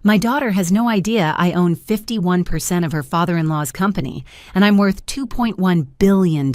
My daughter has no idea I own 51% of her father-in-law's company, and I'm worth $2.1 billion.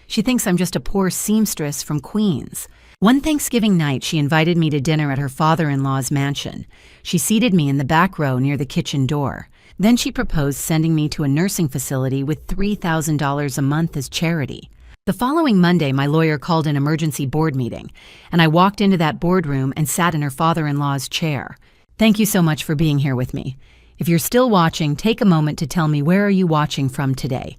She thinks I'm just a poor seamstress from Queens. One Thanksgiving night, she invited me to dinner at her father-in-law's mansion. She seated me in the back row near the kitchen door. Then she proposed sending me to a nursing facility with $3,000 a month as charity. The following Monday, my lawyer called an emergency board meeting, and I walked into that boardroom and sat in her father-in-law's chair. Thank you so much for being here with me. If you're still watching, take a moment to tell me, where are you watching from today?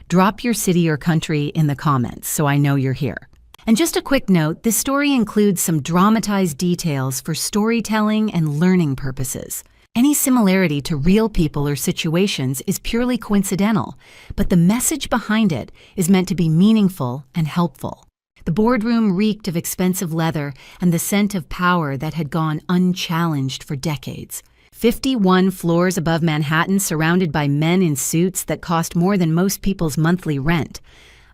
Drop your city or country in the comments so I know you're here. And just a quick note, this story includes some dramatized details for storytelling and learning purposes. Any similarity to real people or situations is purely coincidental, but the message behind it is meant to be meaningful and helpful. The boardroom reeked of expensive leather and the scent of power that had gone unchallenged for decades. 51 floors above Manhattan, surrounded by men in suits that cost more than most people's monthly rent.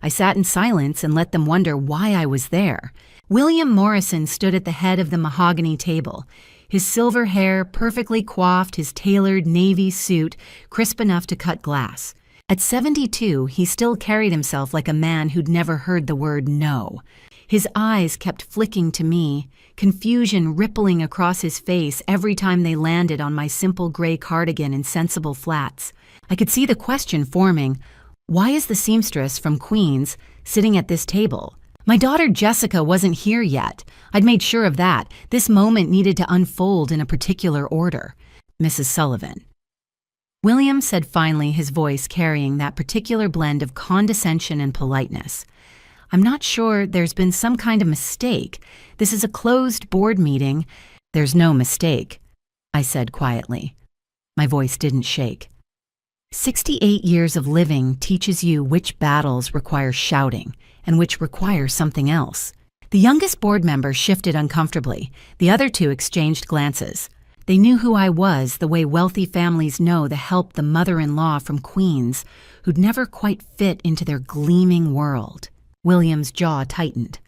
I sat in silence and let them wonder why I was there. William Morrison stood at the head of the mahogany table. His silver hair perfectly coiffed, his tailored navy suit crisp enough to cut glass. At 72, he still carried himself like a man who'd never heard the word no. His eyes kept flicking to me, confusion rippling across his face every time they landed on my simple gray cardigan in sensible flats. I could see the question forming, why is the seamstress from Queens sitting at this table? My daughter Jessica wasn't here yet. I'd made sure of that. This moment needed to unfold in a particular order. Mrs. Sullivan. William said finally, his voice carrying that particular blend of condescension and politeness. I'm not sure, there's been some kind of mistake. This is a closed board meeting. There's no mistake, I said quietly. My voice didn't shake. 68 years of living teaches you which battles require shouting and which require something else. The youngest board member shifted uncomfortably. The other two exchanged glances. They knew who I was, the way wealthy families know to help the mother-in-law from Queens who'd never quite fit into their gleaming world. William's jaw tightened.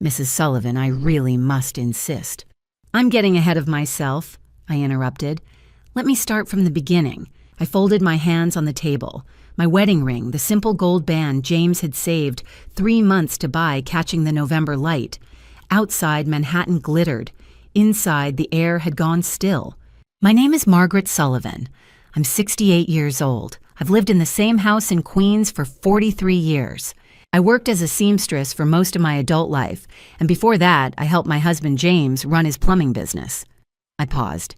Mrs. Sullivan, I really must insist. I'm getting ahead of myself, I interrupted. Let me start from the beginning. I folded my hands on the table. My wedding ring, the simple gold band James had saved 3 months to buy, catching the November light. Outside, Manhattan glittered. Inside, the air had gone still. My name is Margaret Sullivan. I'm 68 years old. I've lived in the same house in Queens for 43 years. I worked as a seamstress for most of my adult life, and before that, I helped my husband James run his plumbing business. I paused.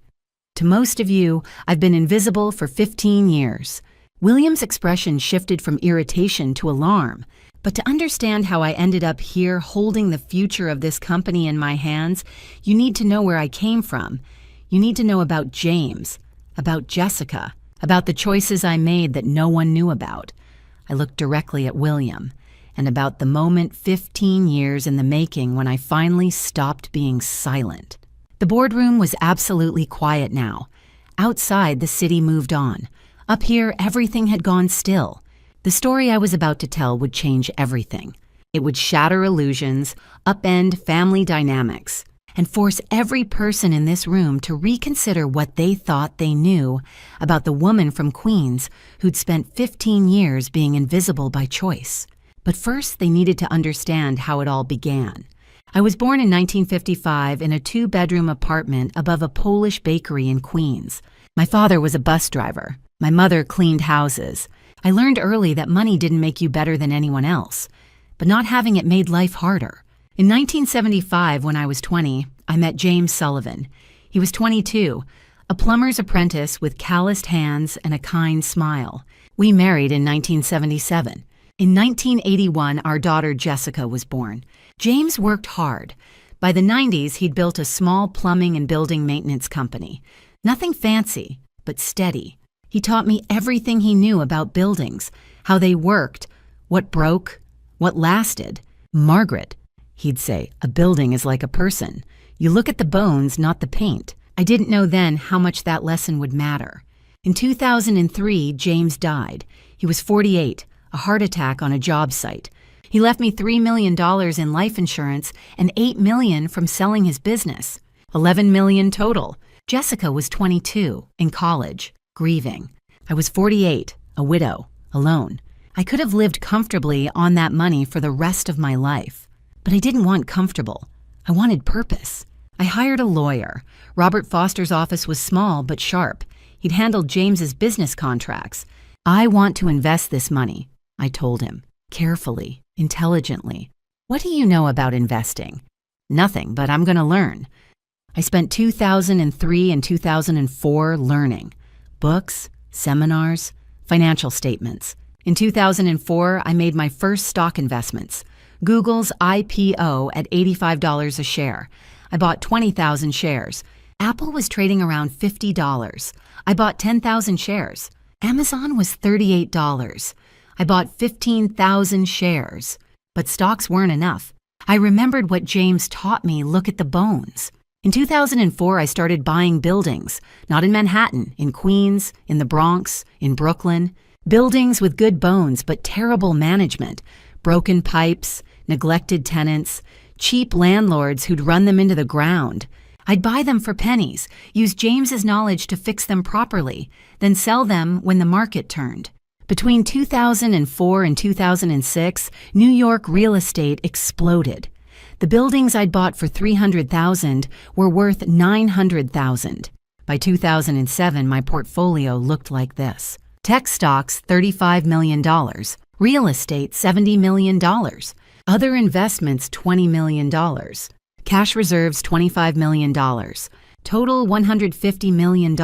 To most of you, I've been invisible for 15 years. William's expression shifted from irritation to alarm. But to understand how I ended up here holding the future of this company in my hands, you need to know where I came from. You need to know about James, about Jessica, about the choices I made that no one knew about. I looked directly at William, and about the moment 15 years in the making when I finally stopped being silent. The boardroom was absolutely quiet now. Outside, the city moved on. Up here, everything had gone still. The story I was about to tell would change everything. It would shatter illusions, upend family dynamics, and force every person in this room to reconsider what they thought they knew about the woman from Queens who'd spent 15 years being invisible by choice. But first, they needed to understand how it all began. I was born in 1955 in a 2-bedroom apartment above a Polish bakery in Queens. My father was a bus driver. My mother cleaned houses. I learned early that money didn't make you better than anyone else, but not having it made life harder. In 1975, when I was 20, I met James Sullivan. He was 22, a plumber's apprentice with calloused hands and a kind smile. We married in 1977. In 1981, our daughter Jessica was born. James worked hard. By the 90s, he'd built a small plumbing and building maintenance company. Nothing fancy, but steady. He taught me everything he knew about buildings, how they worked, what broke, what lasted. Margaret, he'd say, a building is like a person. You look at the bones, not the paint. I didn't know then how much that lesson would matter. In 2003, James died. He was 48, a heart attack on a job site. He left me $3 million in life insurance and $8 million from selling his business. $11 million total. Jessica was 22, in college, grieving. I was 48, a widow, alone. I could have lived comfortably on that money for the rest of my life. But I didn't want comfortable. I wanted purpose. I hired a lawyer. Robert Foster's office was small but sharp. He'd handled James's business contracts. I want to invest this money, I told him, carefully, intelligently. What do you know about investing? Nothing, but I'm going to learn. I spent 2003 and 2004 learning. Books, seminars, financial statements. In 2004, I made my first stock investments. Google's IPO at $85 a share. I bought 20,000 shares. Apple was trading around $50. I bought 10,000 shares. Amazon was $38. I bought 15,000 shares. But stocks weren't enough. I remembered what James taught me, look at the bones. In 2004, I started buying buildings, not in Manhattan, in Queens, in the Bronx, in Brooklyn. Buildings with good bones but terrible management, broken pipes, neglected tenants, cheap landlords who'd run them into the ground. I'd buy them for pennies, use James's knowledge to fix them properly, then sell them when the market turned. Between 2004 and 2006, New York real estate exploded. The buildings I'd bought for $300,000 were worth $900,000. By 2007, my portfolio looked like this. Tech stocks, $35 million. Real estate, $70 million. Other investments, $20 million. Cash reserves, $25 million. Total, $150 million.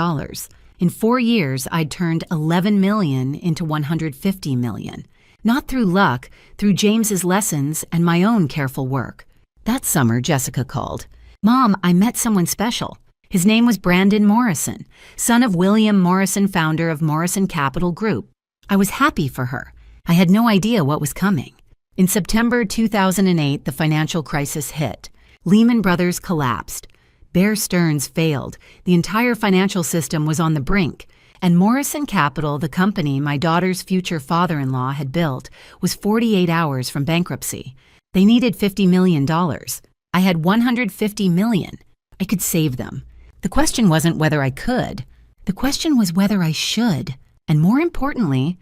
In 4 years, I'd turned $11 million into $150 million. Not through luck, through James's lessons and my own careful work. That summer, Jessica called. Mom, I met someone special. His name was Brandon Morrison, son of William Morrison, founder of Morrison Capital Group. I was happy for her. I had no idea what was coming. In September 2008, the financial crisis hit. Lehman Brothers collapsed. Bear Stearns failed. The entire financial system was on the brink. And Morrison Capital, the company my daughter's future father-in-law had built, was 48 hours from bankruptcy. They needed $50 million. I had $150 million. I could save them. The question wasn't whether I could. The question was whether I should. And more importantly,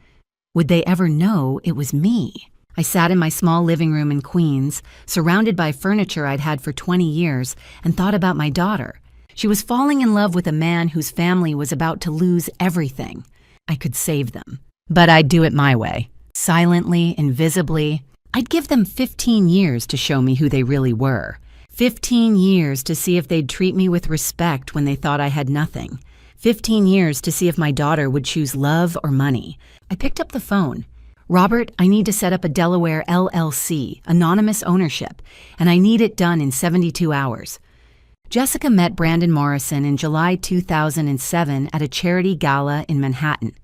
would they ever know it was me? I sat in my small living room in Queens, surrounded by furniture I'd had for 20 years, and thought about my daughter. She was falling in love with a man whose family was about to lose everything. I could save them. But I'd do it my way. Silently, invisibly. I'd give them 15 years to show me who they really were. 15 years to see if they'd treat me with respect when they thought I had nothing. 15 years to see if my daughter would choose love or money. I picked up the phone. Robert, I need to set up a Delaware LLC, anonymous ownership, and I need it done in 72 hours. Jessica met Brandon Morrison in July 2007 at a charity gala in Manhattan.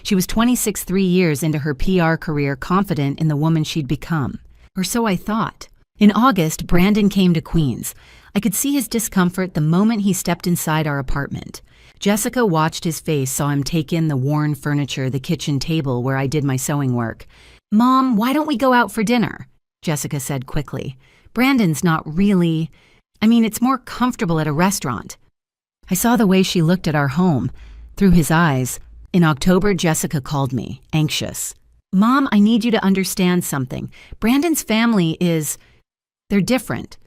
She was 26 3 years into her PR career, confident in the woman she'd become. Or so I thought. In August, Brandon came to Queens. I could see his discomfort the moment he stepped inside our apartment. Jessica watched his face, saw him take in the worn furniture, the kitchen table where I did my sewing work. Mom, why don't we go out for dinner? Jessica said quickly. Brandon's not really... it's more comfortable at a restaurant. I saw the way she looked at our home, through his eyes. In October, Jessica called me, anxious. Mom, I need you to understand something. Brandon's family is... They're different.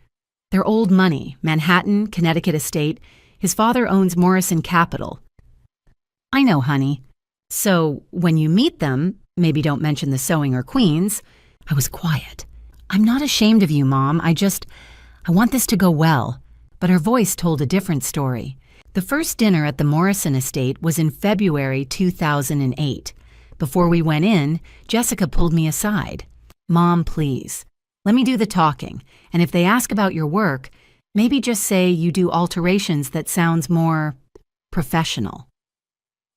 They're old money, Manhattan, Connecticut estate. His father owns Morrison Capital. I know, honey. So when you meet them, maybe don't mention the sewing or Queens. I was quiet. I'm not ashamed of you, Mom. I want this to go well. But her voice told a different story. The first dinner at the Morrison estate was in February 2008. Before we went in, Jessica pulled me aside. Mom, please. Let me do the talking, and if they ask about your work, maybe just say you do alterations that sounds more professional.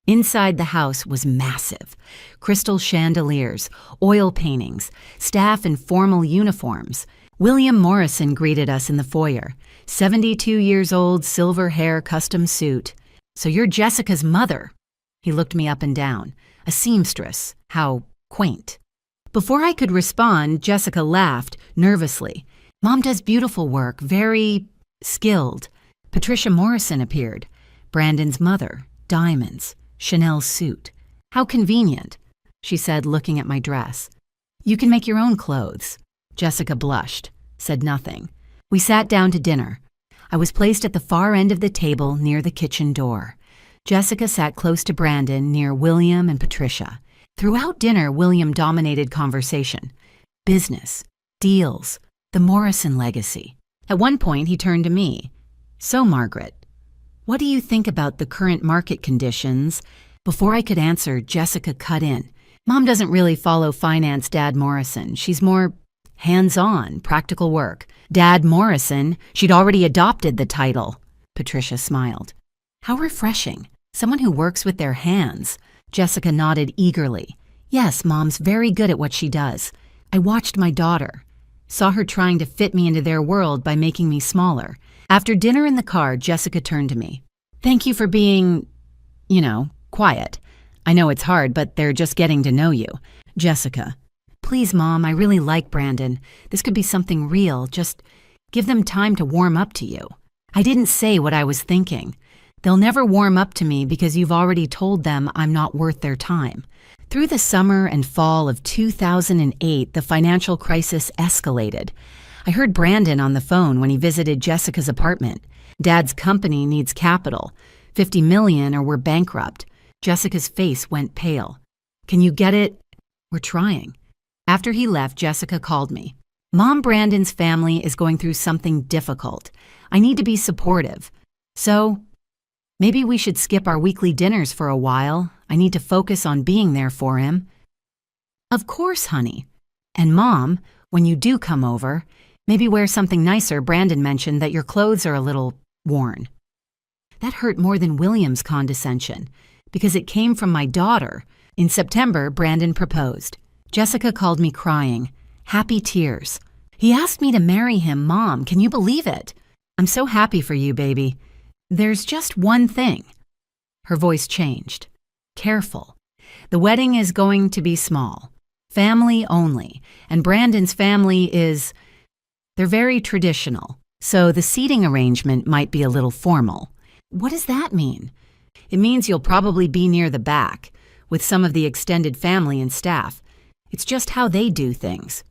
Inside the house was massive. Crystal chandeliers, oil paintings, staff in formal uniforms. William Morrison greeted us in the foyer. 72 years old, silver hair, custom suit. So you're Jessica's mother. He looked me up and down. A seamstress. How quaint. Before I could respond, Jessica laughed, nervously. Mom does beautiful work, very skilled. Patricia Morrison appeared. Brandon's mother, diamonds, Chanel suit. How convenient, she said, looking at my dress. You can make your own clothes. Jessica blushed, said nothing. We sat down to dinner. I was placed at the far end of the table near the kitchen door. Jessica sat close to Brandon near William and Patricia. Throughout dinner, William dominated conversation. Business, deals, the Morrison legacy. At one point, he turned to me. So, Margaret, what do you think about the current market conditions? Before I could answer, Jessica cut in. Mom doesn't really follow finance Dad Morrison. She's more hands-on, practical work. Dad Morrison, she'd already adopted the title. Patricia smiled. How refreshing. Someone who works with their hands. Jessica nodded eagerly. Yes, Mom's very good at what she does. I watched my daughter. Saw her trying to fit me into their world by making me smaller. After dinner in the car, Jessica turned to me. Thank you for being, quiet. I know it's hard, but they're just getting to know you. Jessica. Please, Mom, I really like Brandon. This could be something real. Just give them time to warm up to you. I didn't say what I was thinking. They'll never warm up to me because you've already told them I'm not worth their time. Through the summer and fall of 2008, the financial crisis escalated. I heard Brandon on the phone when he visited Jessica's apartment. Dad's company needs capital, $50 million or we're bankrupt. Jessica's face went pale. Can you get it? We're trying. After he left, Jessica called me. Mom, Brandon's family is going through something difficult. I need to be supportive. So, maybe we should skip our weekly dinners for a while. I need to focus on being there for him. Of course, honey. And Mom, when you do come over, maybe wear something nicer. Brandon mentioned that your clothes are a little worn. That hurt more than William's condescension, because it came from my daughter. In September, Brandon proposed. Jessica called me crying, happy tears. He asked me to marry him, Mom. Can you believe it? I'm so happy for you, baby. There's just one thing. Her voice changed. Careful. The wedding is going to be small, family only, and Brandon's family they're very traditional, so the seating arrangement might be a little formal. What does that mean? It means you'll probably be near the back, with some of the extended family and staff. It's just how they do things.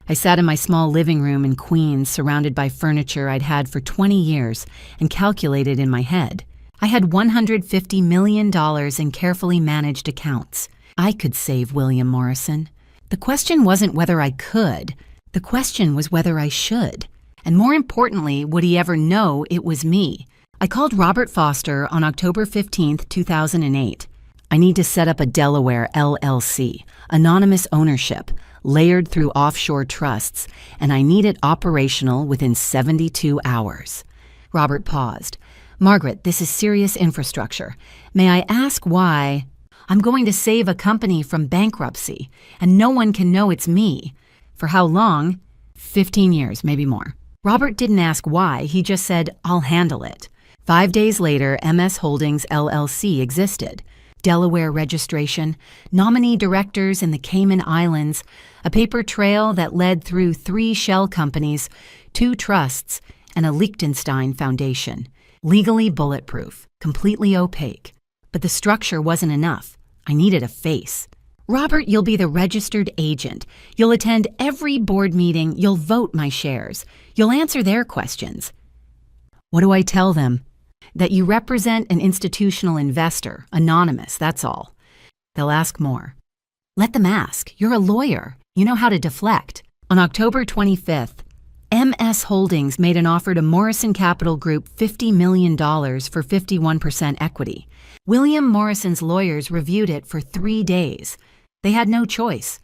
I sat in my small living room in Queens, surrounded by furniture I'd had for 20 years, and calculated in my head. I had $150 million in carefully managed accounts. I could save William Morrison. The question wasn't whether I could. The question was whether I should. And more importantly, would he ever know it was me? I called Robert Foster on October 15, 2008. I need to set up a Delaware LLC, anonymous ownership, layered through offshore trusts, and I need it operational within 72 hours. Robert paused. Margaret, this is serious infrastructure. May I ask why? I'm going to save a company from bankruptcy, and no one can know it's me. For how long? 15 years, maybe more. Robert didn't ask why, he just said, I'll handle it. 5 days later, MS Holdings LLC existed. Delaware registration, nominee directors in the Cayman Islands, a paper trail that led through 3 shell companies, 2 trusts, and a Liechtenstein foundation. Legally bulletproof, completely opaque. But the structure wasn't enough. I needed a face. Robert, you'll be the registered agent. You'll attend every board meeting. You'll vote my shares. You'll answer their questions. What do I tell them? That you represent an institutional investor, anonymous, that's all. They'll ask more. Let them ask. You're a lawyer. You know how to deflect. On October 25th, MS Holdings made an offer to Morrison Capital Group $50 million for 51% equity. William Morrison's lawyers reviewed it for 3 days. They had no choice.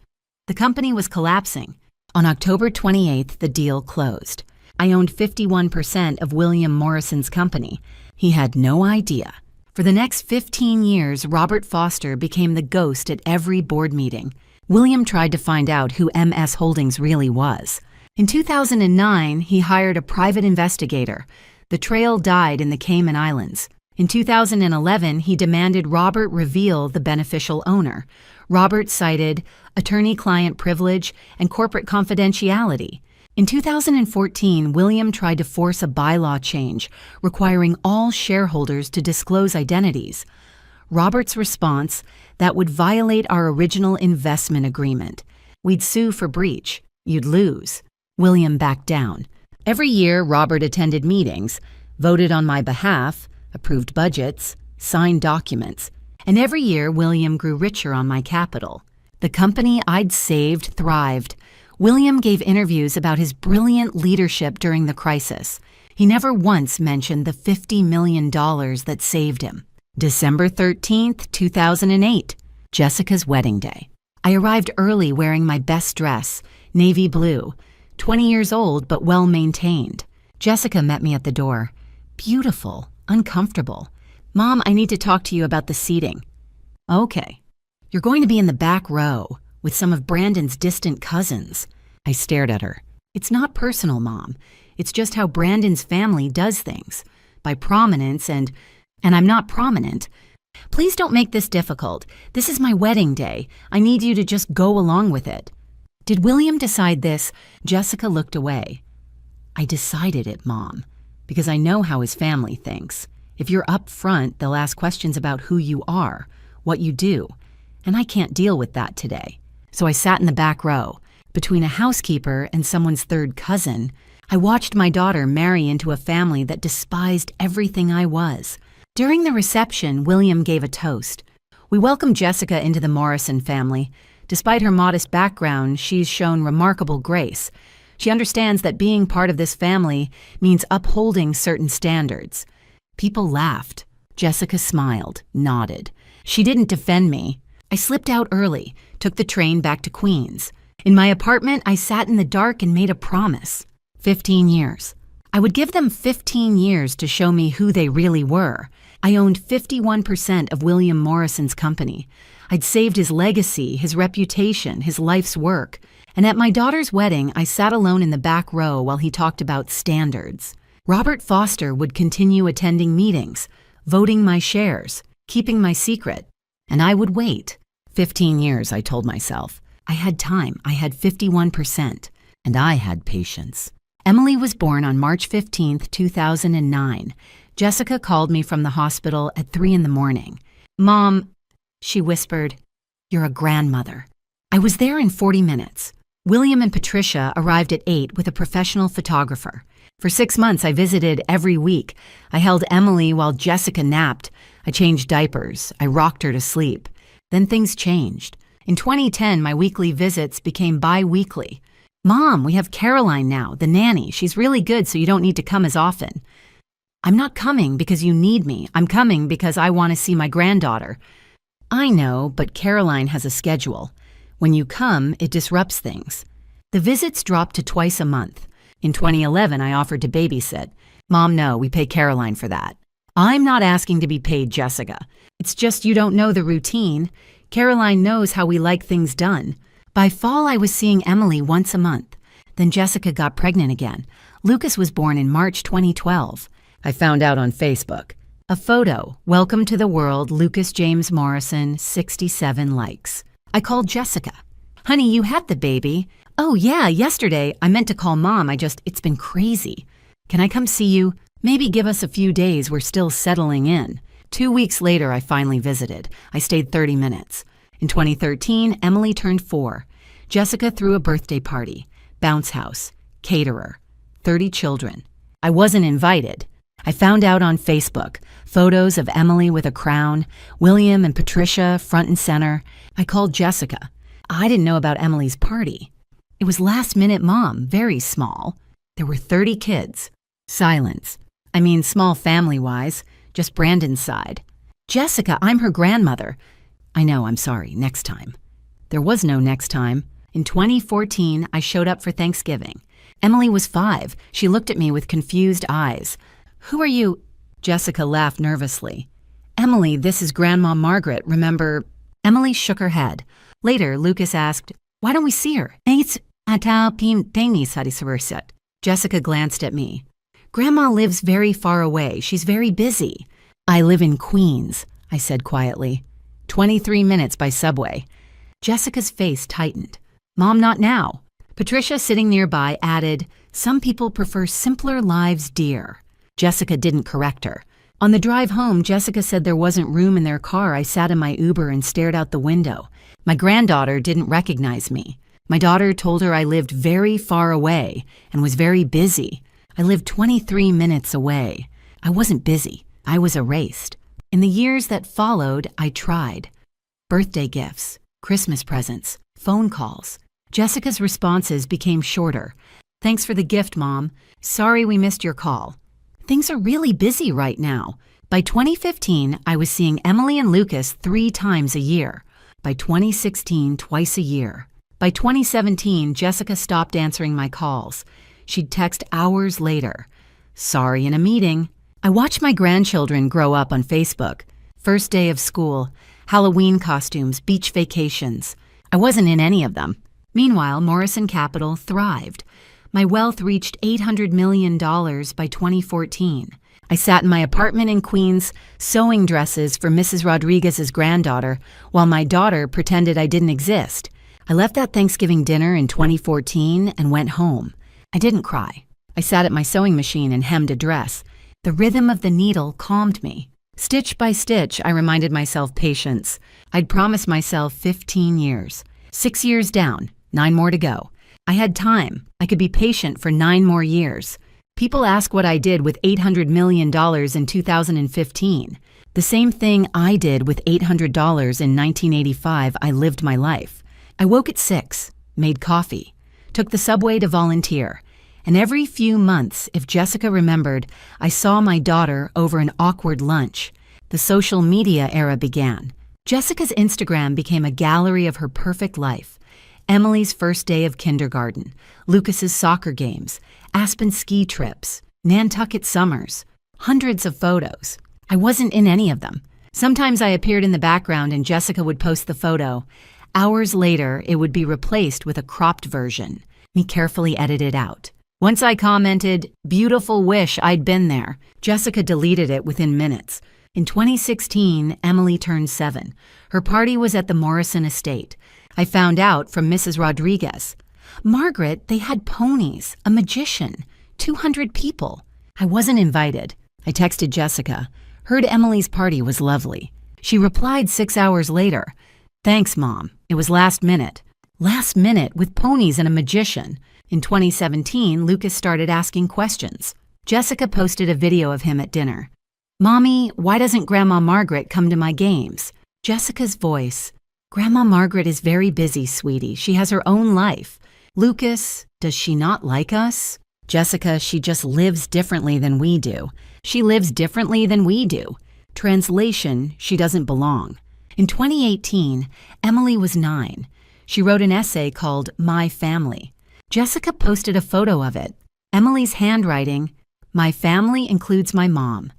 The company was collapsing. On October 28th, the deal closed. I owned 51% of William Morrison's company. He had no idea. For the next 15 years, Robert Foster became the ghost at every board meeting. William tried to find out who MS Holdings really was. In 2009, he hired a private investigator. The trail died in the Cayman Islands. In 2011, he demanded Robert reveal the beneficial owner. Robert cited attorney-client privilege and corporate confidentiality. In 2014, William tried to force a bylaw change requiring all shareholders to disclose identities. Robert's response: that would violate our original investment agreement. We'd sue for breach. You'd lose. William backed down. Every year, Robert attended meetings, voted on my behalf, approved budgets, signed documents. And every year, William grew richer on my capital. The company I'd saved thrived. William gave interviews about his brilliant leadership during the crisis. He never once mentioned the $50 million that saved him. December 13th, 2008, Jessica's wedding day. I arrived early wearing my best dress, navy blue, 20 years old but well-maintained. Jessica met me at the door. Beautiful, uncomfortable. Mom, I need to talk to you about the seating. Okay. You're going to be in the back row with some of Brandon's distant cousins. I stared at her. It's not personal, Mom. It's just how Brandon's family does things. By prominence and I'm not prominent. Please don't make this difficult. This is my wedding day. I need you to just go along with it. Did William decide this? Jessica looked away. I decided it, Mom, because I know how his family thinks. If you're up front, they'll ask questions about who you are, what you do, and I can't deal with that today. So I sat in the back row, between a housekeeper and someone's third cousin. I watched my daughter marry into a family that despised everything I was. During the reception, William gave a toast. We welcomed Jessica into the Morrison family. Despite her modest background, she's shown remarkable grace. She understands that being part of this family means upholding certain standards. People laughed. Jessica smiled, nodded. She didn't defend me. I slipped out early, took the train back to Queens. In my apartment, I sat in the dark and made a promise. 15 years. I would give them 15 years to show me who they really were. I owned 51% of William Morrison's company. I'd saved his legacy, his reputation, his life's work. And at my daughter's wedding, I sat alone in the back row while he talked about standards. Robert Foster would continue attending meetings, voting my shares, keeping my secret. And I would wait. 15 years, I told myself. I had time. I had 51%. And I had patience. Emily was born on March 15th, 2009. Jessica called me from the hospital at 3 a.m. Mom, she whispered, you're a grandmother. I was there in 40 minutes. William and Patricia arrived at 8 with a professional photographer. For 6 months, I visited every week. I held Emily while Jessica napped. I changed diapers. I rocked her to sleep. Then things changed. In 2010, my weekly visits became bi-weekly. Mom, we have Caroline now, the nanny. She's really good, so you don't need to come as often. I'm not coming because you need me. I'm coming because I want to see my granddaughter. I know, but Caroline has a schedule. When you come, it disrupts things. The visits dropped to twice a month. In 2011, I offered to babysit. Mom, no, we pay Caroline for that. I'm not asking to be paid, Jessica. It's just you don't know the routine. Caroline knows how we like things done. By fall, I was seeing Emily once a month. Then Jessica got pregnant again. Lucas was born in March 2012. I found out on Facebook. A photo, welcome to the world, Lucas James Morrison, 67 likes. I called Jessica. Honey, you had the baby. Oh yeah, yesterday. I meant to call Mom. It's been crazy. Can I come see you? Maybe give us a few days. We're still settling in. 2 weeks later, I finally visited. I stayed 30 minutes. In 2013, Emily turned 4. Jessica threw a birthday party. Bounce house. Caterer. 30 children. I wasn't invited. I found out on Facebook. Photos of Emily with a crown. William and Patricia front and center. I called Jessica. I didn't know about Emily's party. It was last minute, Mom. Very small. There were 30 kids. Silence. I mean, small family-wise. Just Brandon's side. Jessica, I'm her grandmother. I know, I'm sorry. Next time. There was no next time. In 2014, I showed up for Thanksgiving. Emily was 5. She looked at me with confused eyes. Who are you? Jessica laughed nervously. Emily, this is Grandma Margaret, remember? Emily shook her head. Later, Lucas asked, why don't we see her? Jessica glanced at me. Grandma lives very far away. She's very busy. I live in Queens, I said quietly. 23 minutes by subway. Jessica's face tightened. Mom, not now. Patricia, sitting nearby, added, "Some people prefer simpler lives, dear." Jessica didn't correct her. On the drive home, Jessica said there wasn't room in their car. I sat in my Uber and stared out the window. My granddaughter didn't recognize me. My daughter told her I lived very far away and was very busy. I lived 23 minutes away. I wasn't busy. I was erased. In the years that followed, I tried. Birthday gifts, Christmas presents, phone calls. Jessica's responses became shorter. "Thanks for the gift, Mom. Sorry we missed your call. Things are really busy right now." By 2015, I was seeing Emily and Lucas 3 times a year. By 2016, twice a year. By 2017, Jessica stopped answering my calls. She'd text hours later. "Sorry, in a meeting." I watch my grandchildren grow up on Facebook. First day of school, Halloween costumes, beach vacations. I wasn't in any of them. Meanwhile, Morrison Capital thrived. My wealth reached $800 million by 2014. I sat in my apartment in Queens, sewing dresses for Mrs. Rodriguez's granddaughter, while my daughter pretended I didn't exist. I left that Thanksgiving dinner in 2014 and went home. I didn't cry. I sat at my sewing machine and hemmed a dress. The rhythm of the needle calmed me. Stitch by stitch, I reminded myself patience. I'd promised myself 15 years. 6 years down, 9 more to go. I had time. I could be patient for 9 more years. People ask what I did with $800 million in 2015. The same thing I did with $800 in 1985. I lived my life. I woke at 6, made coffee, took the subway to volunteer. And every few months, if Jessica remembered, I saw my daughter over an awkward lunch. The social media era began. Jessica's Instagram became a gallery of her perfect life. Emily's first day of kindergarten, Lucas's soccer games, Aspen ski trips, Nantucket summers, hundreds of photos. I wasn't in any of them. Sometimes I appeared in the background and Jessica would post the photo. Hours later, it would be replaced with a cropped version. Me carefully edited out. Once I commented, "Beautiful wish I'd been there." Jessica deleted it within minutes. In 2016, Emily turned 7. Her party was at the Morrison estate. I found out from Mrs. Rodriguez. "Margaret, they had ponies, a magician, 200 people." I wasn't invited. I texted Jessica. Heard Emily's party was lovely. She replied 6 hours later. "Thanks, Mom. It was last minute." Last minute with ponies and a magician. In 2017, Lucas started asking questions. Jessica posted a video of him at dinner. "Mommy, why doesn't Grandma Margaret come to my games?" Jessica's voice. "Grandma Margaret is very busy, sweetie. She has her own life." Lucas, "Does she not like us?" Jessica, "She just lives differently than we do." She lives differently than we do. Translation, she doesn't belong. In 2018, Emily was 9. She wrote an essay called My Family. Jessica posted a photo of it. Emily's handwriting, "My family includes my mom,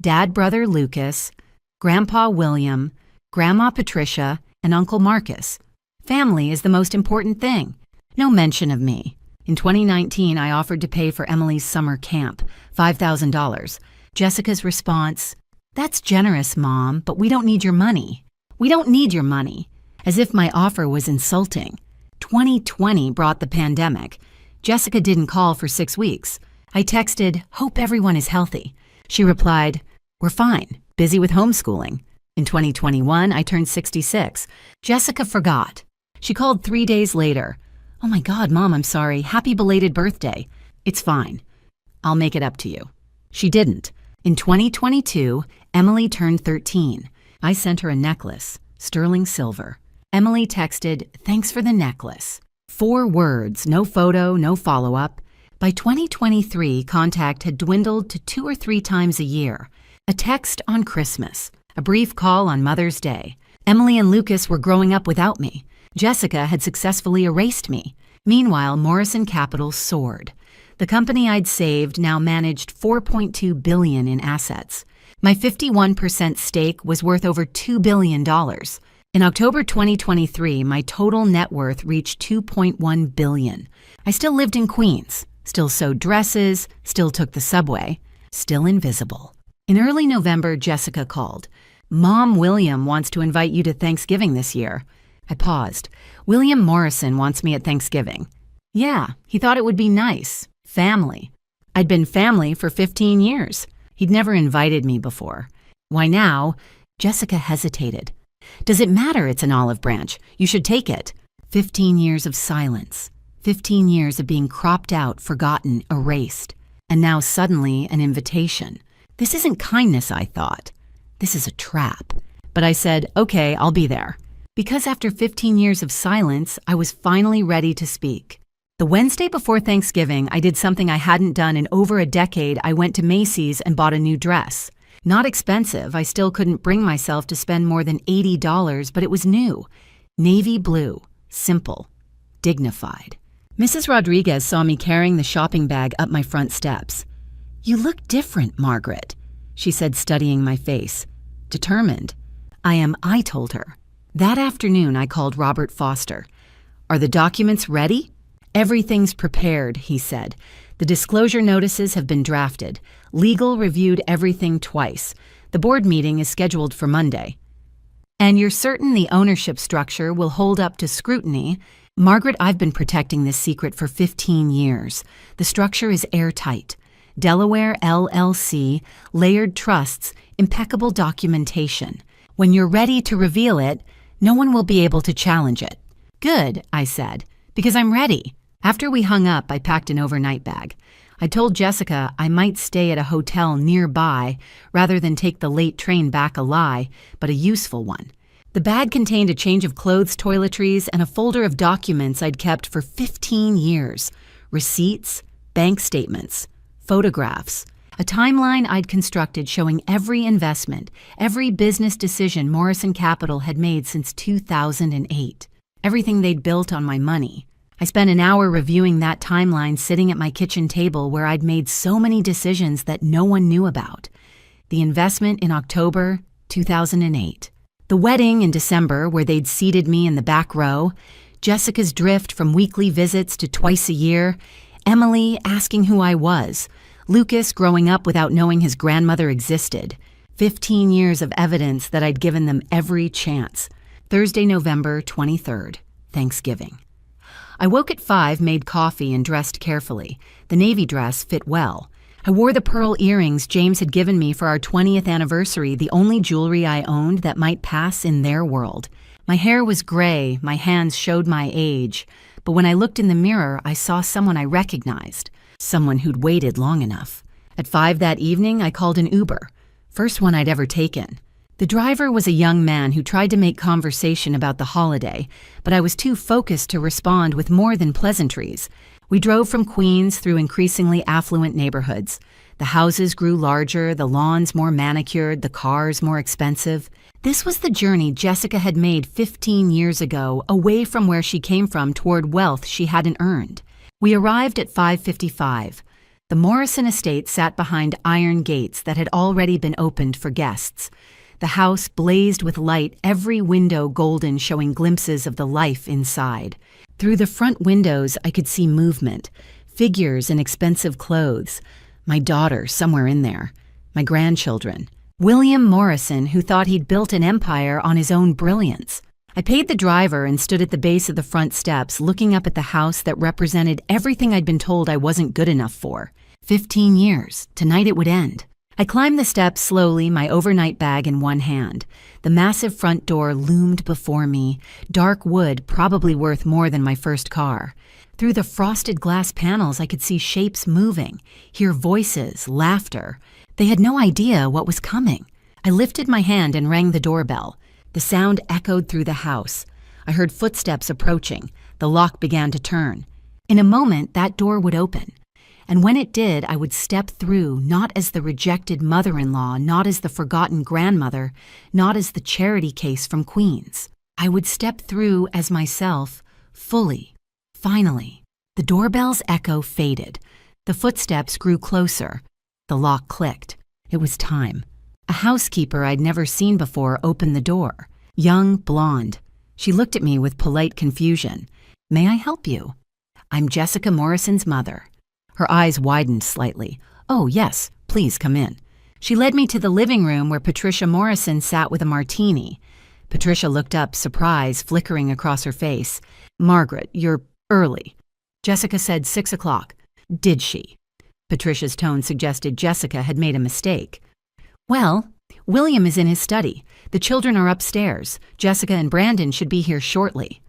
dad, brother Lucas, Grandpa William, Grandma Patricia, and Uncle Marcus. Family is the most important thing." No mention of me. In 2019, I offered to pay for Emily's summer camp, $5,000. Jessica's response, "That's generous, Mom, but we don't need your money." "We don't need your money." As if my offer was insulting. 2020 brought the pandemic. Jessica didn't call for 6 weeks. I texted, "Hope everyone is healthy." She replied, "We're fine, busy with homeschooling." In 2021, I turned 66. Jessica forgot. She called 3 days later. "Oh my God, Mom, I'm sorry. Happy belated birthday." "It's fine. I'll make it up to you." She didn't. In 2022, Emily turned 13. I sent her a necklace, sterling silver. Emily texted, "Thanks for the necklace." 4 words, no photo, no follow-up. By 2023, contact had dwindled to 2 or 3 times a year. A text on Christmas, a brief call on Mother's Day. Emily and Lucas were growing up without me. Jessica had successfully erased me. Meanwhile, Morrison Capital soared. The company I'd saved now managed $4.2 billion in assets. My 51% stake was worth over $2 billion. In October 2023, my total net worth reached $2.1 billion. I still lived in Queens, still sewed dresses, still took the subway, still invisible. In early November, Jessica called. "Mom, William wants to invite you to Thanksgiving this year." I paused. "William Morrison wants me at Thanksgiving." Yeah, he thought it would be nice. Family. I'd been family for 15 years. He'd never invited me before. Why now? Jessica hesitated. Does it matter it's an olive branch? You should take it. 15 years of silence. 15 years of being cropped out, forgotten, erased. And now suddenly an invitation. This isn't kindness, I thought. This is a trap. But I said, okay, I'll be there. Because after 15 years of silence, I was finally ready to speak. The Wednesday before Thanksgiving, I did something I hadn't done in over a decade. I went to Macy's and bought a new dress. Not expensive, I still couldn't bring myself to spend more than $80, but it was new. Navy blue, simple, dignified. Mrs. Rodriguez saw me carrying the shopping bag up my front steps. You look different, Margaret, she said, studying my face. Determined. I told her. That afternoon, I called Robert Foster. Are the documents ready? Everything's prepared, he said. The disclosure notices have been drafted. Legal reviewed everything twice. The board meeting is scheduled for Monday. And you're certain the ownership structure will hold up to scrutiny? Margaret, I've been protecting this secret for 15 years. The structure is airtight. Delaware LLC, layered trusts, impeccable documentation. When you're ready to reveal it, no one will be able to challenge it. Good, I said, because I'm ready. After we hung up, I packed an overnight bag. I told Jessica I might stay at a hotel nearby rather than take the late train back, a lie, but a useful one. The bag contained a change of clothes, toiletries, and a folder of documents I'd kept for 15 years. Receipts, bank statements, photographs, a timeline I'd constructed showing every investment, every business decision Morrison Capital had made since 2008. Everything they'd built on my money. I spent an hour reviewing that timeline sitting at my kitchen table where I'd made so many decisions that no one knew about. The investment in October 2008. The wedding in December where they'd seated me in the back row. Jessica's drift from weekly visits to twice a year. Emily asking who I was. Lucas growing up without knowing his grandmother existed. 15 years of evidence that I'd given them every chance. Thursday, November 23rd, Thanksgiving. I woke at 5, made coffee, and dressed carefully. The navy dress fit well. I wore the pearl earrings James had given me for our 20th anniversary, the only jewelry I owned that might pass in their world. My hair was gray, my hands showed my age. But when I looked in the mirror, I saw someone I recognized. Someone who'd waited long enough. At 5 that evening, I called an Uber. First one I'd ever taken. The driver was a young man who tried to make conversation about the holiday, but I was too focused to respond with more than pleasantries. We drove from Queens through increasingly affluent neighborhoods. The houses grew larger, the lawns more manicured, the cars more expensive. This was the journey Jessica had made 15 years ago, away from where she came from toward wealth she hadn't earned. We arrived at 5:55. The Morrison estate sat behind iron gates that had already been opened for guests. The house blazed with light, every window golden, showing glimpses of the life inside. Through the front windows, I could see movement, figures in expensive clothes. My daughter somewhere in there. My grandchildren. William Morrison, who thought he'd built an empire on his own brilliance. I paid the driver and stood at the base of the front steps, looking up at the house that represented everything I'd been told I wasn't good enough for. 15 years. Tonight it would end. I climbed the steps slowly, my overnight bag in one hand. The massive front door loomed before me, dark wood probably worth more than my first car. Through the frosted glass panels, I could see shapes moving, hear voices, laughter. They had no idea what was coming. I lifted my hand and rang the doorbell. The sound echoed through the house. I heard footsteps approaching. The lock began to turn. In a moment, that door would open. And when it did, I would step through, not as the rejected mother-in-law, not as the forgotten grandmother, not as the charity case from Queens. I would step through as myself, fully. Finally, the doorbell's echo faded. The footsteps grew closer. The lock clicked. It was time. A housekeeper I'd never seen before opened the door. Young, blonde. She looked at me with polite confusion. "May I help you?" "I'm Jessica Morrison's mother." Her eyes widened slightly. "Oh, yes, please come in." She led me to the living room where Patricia Morrison sat with a martini. Patricia looked up, surprise flickering across her face. "Margaret, you're early." Jessica said 6 o'clock. Did she? Patricia's tone suggested Jessica had made a mistake. Well, William is in his study. The children are upstairs. Jessica and Brandon should be here shortly.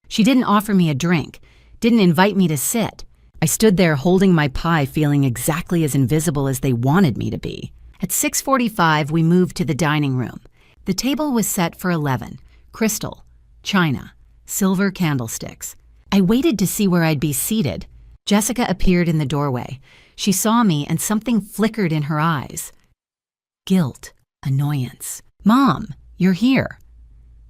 She didn't offer me a drink, didn't invite me to sit. I stood there holding my pie, feeling exactly as invisible as they wanted me to be. At 6:45, we moved to the dining room. The table was set for 11. Crystal, china, silver candlesticks. I waited to see where I'd be seated. Jessica appeared in the doorway. She saw me and something flickered in her eyes. Guilt, annoyance. Mom, you're here.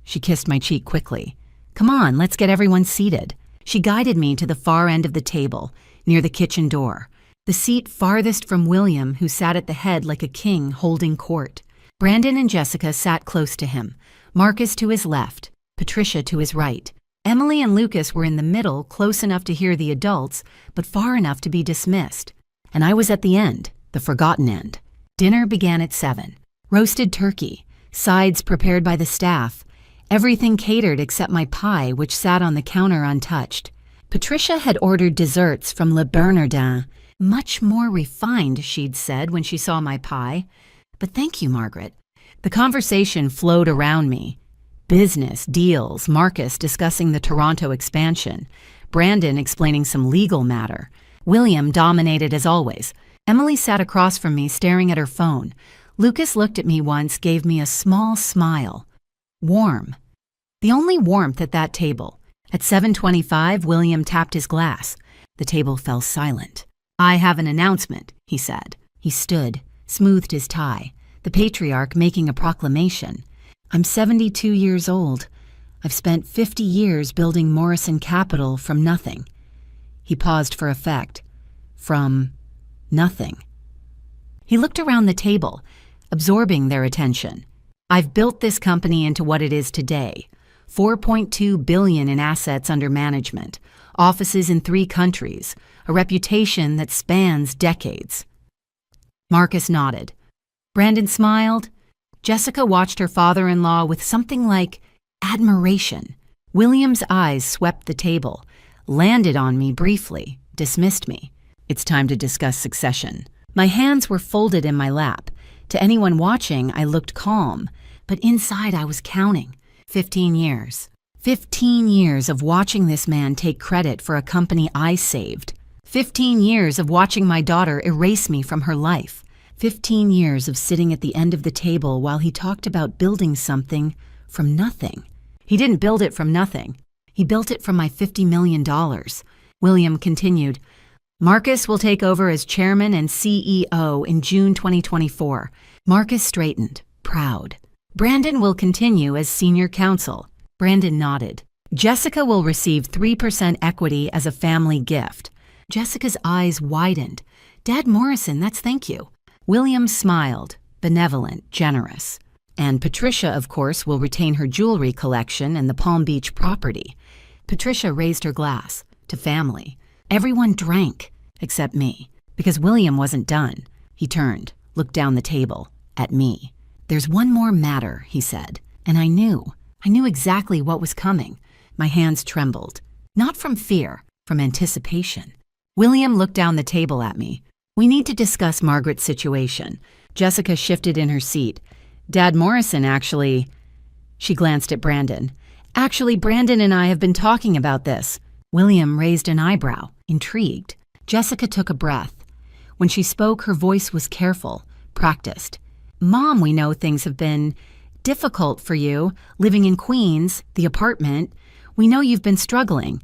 She kissed my cheek quickly. Come on, let's get everyone seated. She guided me to the far end of the table, near the kitchen door, the seat farthest from William, who sat at the head like a king holding court. Brandon and Jessica sat close to him, Marcus to his left, Patricia to his right. Emily and Lucas were in the middle, close enough to hear the adults, but far enough to be dismissed. And I was at the end, the forgotten end. Dinner began at 7. Roasted turkey, sides prepared by the staff, everything catered except my pie, which sat on the counter untouched. Patricia had ordered desserts from Le Bernardin. Much more refined, she'd said when she saw my pie. But thank you, Margaret. The conversation flowed around me. Business, deals, Marcus discussing the Toronto expansion, Brandon explaining some legal matter. William dominated as always. Emily sat across from me staring at her phone. Lucas looked at me once, gave me a small smile. Warm. The only warmth at that table. At 7:25, William tapped his glass. The table fell silent. I have an announcement, he said. He stood, smoothed his tie, the patriarch making a proclamation. I'm 72 years old. I've spent 50 years building Morrison Capital from nothing. He paused for effect. From nothing. He looked around the table, absorbing their attention. I've built this company into what it is today. $4.2 billion in assets under management, offices in 3 countries, a reputation that spans decades. Marcus nodded. Brandon smiled. Jessica watched her father-in-law with something like admiration. William's eyes swept the table, landed on me briefly, dismissed me. It's time to discuss succession. My hands were folded in my lap. To anyone watching, I looked calm, but inside I was counting. 15 years. 15 years of watching this man take credit for a company I saved. 15 years of watching my daughter erase me from her life. 15 years of sitting at the end of the table while he talked about building something from nothing. He didn't build it from nothing. He built it from my $50 million. William continued, Marcus will take over as chairman and CEO in June 2024. Marcus straightened, proud. Brandon will continue as senior counsel. Brandon nodded. Jessica will receive 3% equity as a family gift. Jessica's eyes widened. Dad Morrison, that's thank you. William smiled, benevolent, generous. And Patricia, of course, will retain her jewelry collection and the Palm Beach property. Patricia raised her glass to family. Everyone drank, except me, because William wasn't done. He turned, looked down the table, at me. There's one more matter, he said, and I knew exactly what was coming. My hands trembled, not from fear, from anticipation. William looked down the table at me. We need to discuss Margaret's situation. Jessica shifted in her seat. Dad Morrison actually... She glanced at Brandon. Actually, Brandon and I have been talking about this. William raised an eyebrow, intrigued. Jessica took a breath. When she spoke, her voice was careful, practiced. Mom, we know things have been difficult for you, living in Queens, the apartment. We know you've been struggling.